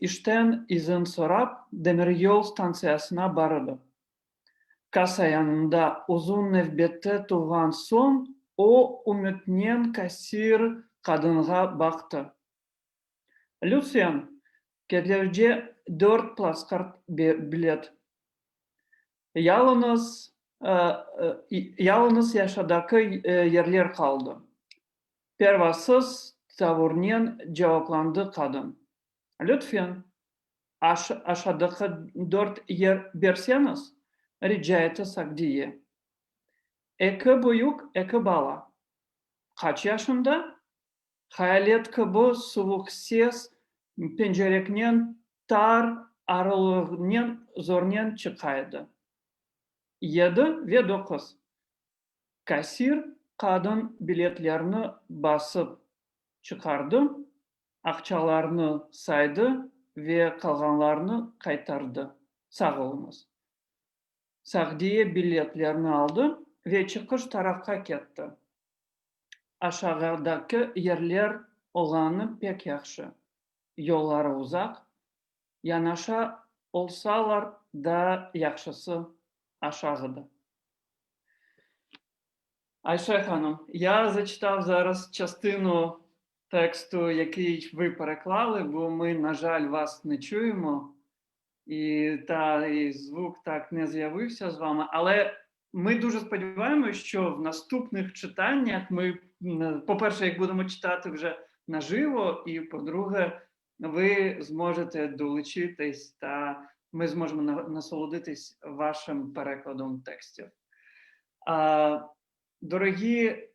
іштен izin sorap demiryol станциясына barıdı. Kasa yanında uzun növbette turgan son o ümitnen kassir kadınğa baktı. Lucien, ketlerce 4 plaskart bilet. Yalnız yaşadaki yerler kaldı. Pervasız tavırnen cevaplandı kadın. Lütfen aşağıdaki 4 yer verseniz, rica etti Sagdiye. Eki büyük, eki bala. Kaç yaşında? Hayalet gibi soğuk ses pencerekten tar aralığından zorlan çıkaydı. 7 ve 9. Kasir kadın biletlerini basıp çıkardı, akçalarını saydı ve kalanlarını kaytardı. Sağ olunuz. Sagdiye biletlerini aldı ve çıkış tarafka gitti. Aşağıdaki yerler olanı pek yaxşı. Yolları uzak, yanaşa olsalar da yaxşısı aşağıda. Айше Hanım, я зачитав зараз частину тексту, який ви переклали, бо ми, на жаль, вас не чуємо, і звук так не з'явився з вами, але ми дуже сподіваємося, що в наступних читаннях ми, по-перше, їх будемо читати вже наживо, і, по-друге, ви зможете долучитись та ми зможемо насолодитись вашим перекладом текстів. Дорогі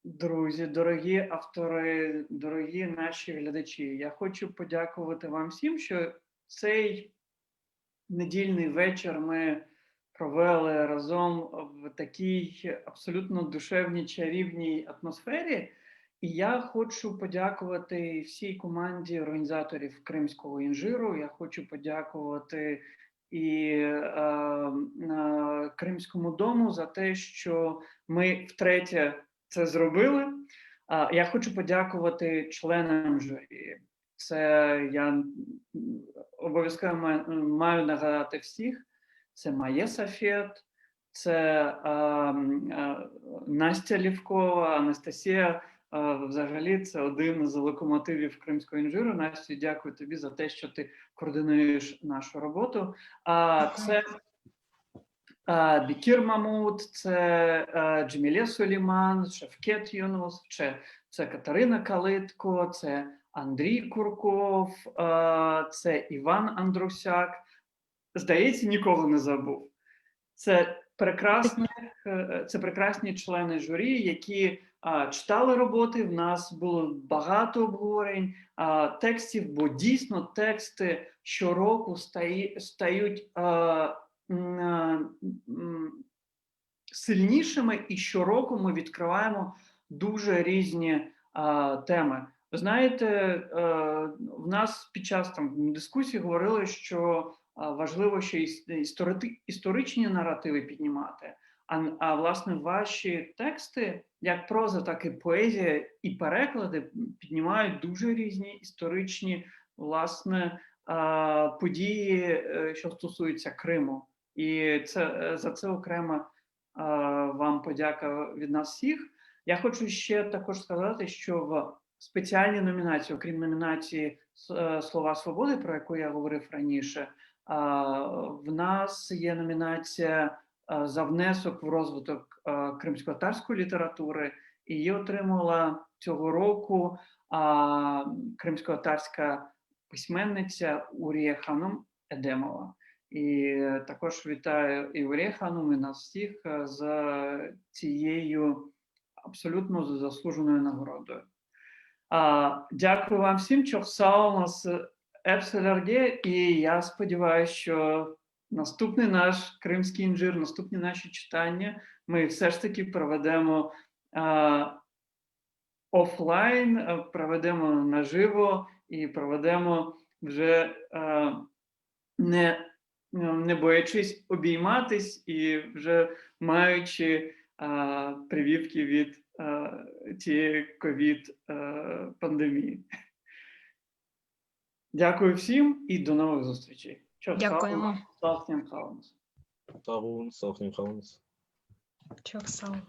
друзі, дорогі автори, дорогі наші глядачі, я хочу подякувати вам всім, що цей недільний вечір ми провели разом в такій абсолютно душевній, чарівній атмосфері. І я хочу подякувати всій команді організаторів Кримського інжиру. Я хочу подякувати і Кримському дому за те, що ми втретє це зробили. Я хочу подякувати членам журі. Це я обов'язково маю нагадати всіх. Це Майя Сафет, це Настя Лівкова, Анастасія. Взагалі, це один з локомотивів Кримського інжиру. Настя, дякую тобі за те, що ти координуєш нашу роботу. Це Бекір Мамут, це Джеміле Сулейман, Шевкет Юнус, це Катерина Калитко, це Андрій Курков, це Іван Андрусяк. Здається, нікого не забув. Це прекрасні члени журі, які читали роботи. В нас було багато обговорень текстів, бо дійсно тексти щороку стають сильнішими, і щороку ми відкриваємо дуже різні теми. Ви знаєте, в нас під час дискусії говорили, що важливо ще історичні наративи піднімати, а власне ваші тексти, як проза, так і поезія, і переклади піднімають дуже різні історичні, власне, події, що стосуються Криму. І за це окремо вам подяка від нас всіх. Я хочу ще також сказати, що в спеціальній номінації, окрім номінації «Слова свободи», про яку я говорив раніше, в нас є номінація за внесок в розвиток кримськотатарської літератури, і її отримала цього року кримськотатарська письменниця Урія Ханум Едемова. І також вітаю і Урія Ханум, і нас всіх з цією абсолютно заслуженою нагородою. Дякую вам всім, що у нас епсилерге, і я сподіваюся, що наступний наш Кримський інжир, наступні наші читання ми все ж таки проведемо офлайн, проведемо наживо і проведемо вже не боячись обійматись і вже маючи прививки від цієї ковід-пандемії. Дякую всім і до нових зустрічей. Дякуємо. Sağ olun, sağ olun. Sağ olun, sağ olun. Çok sağ olun.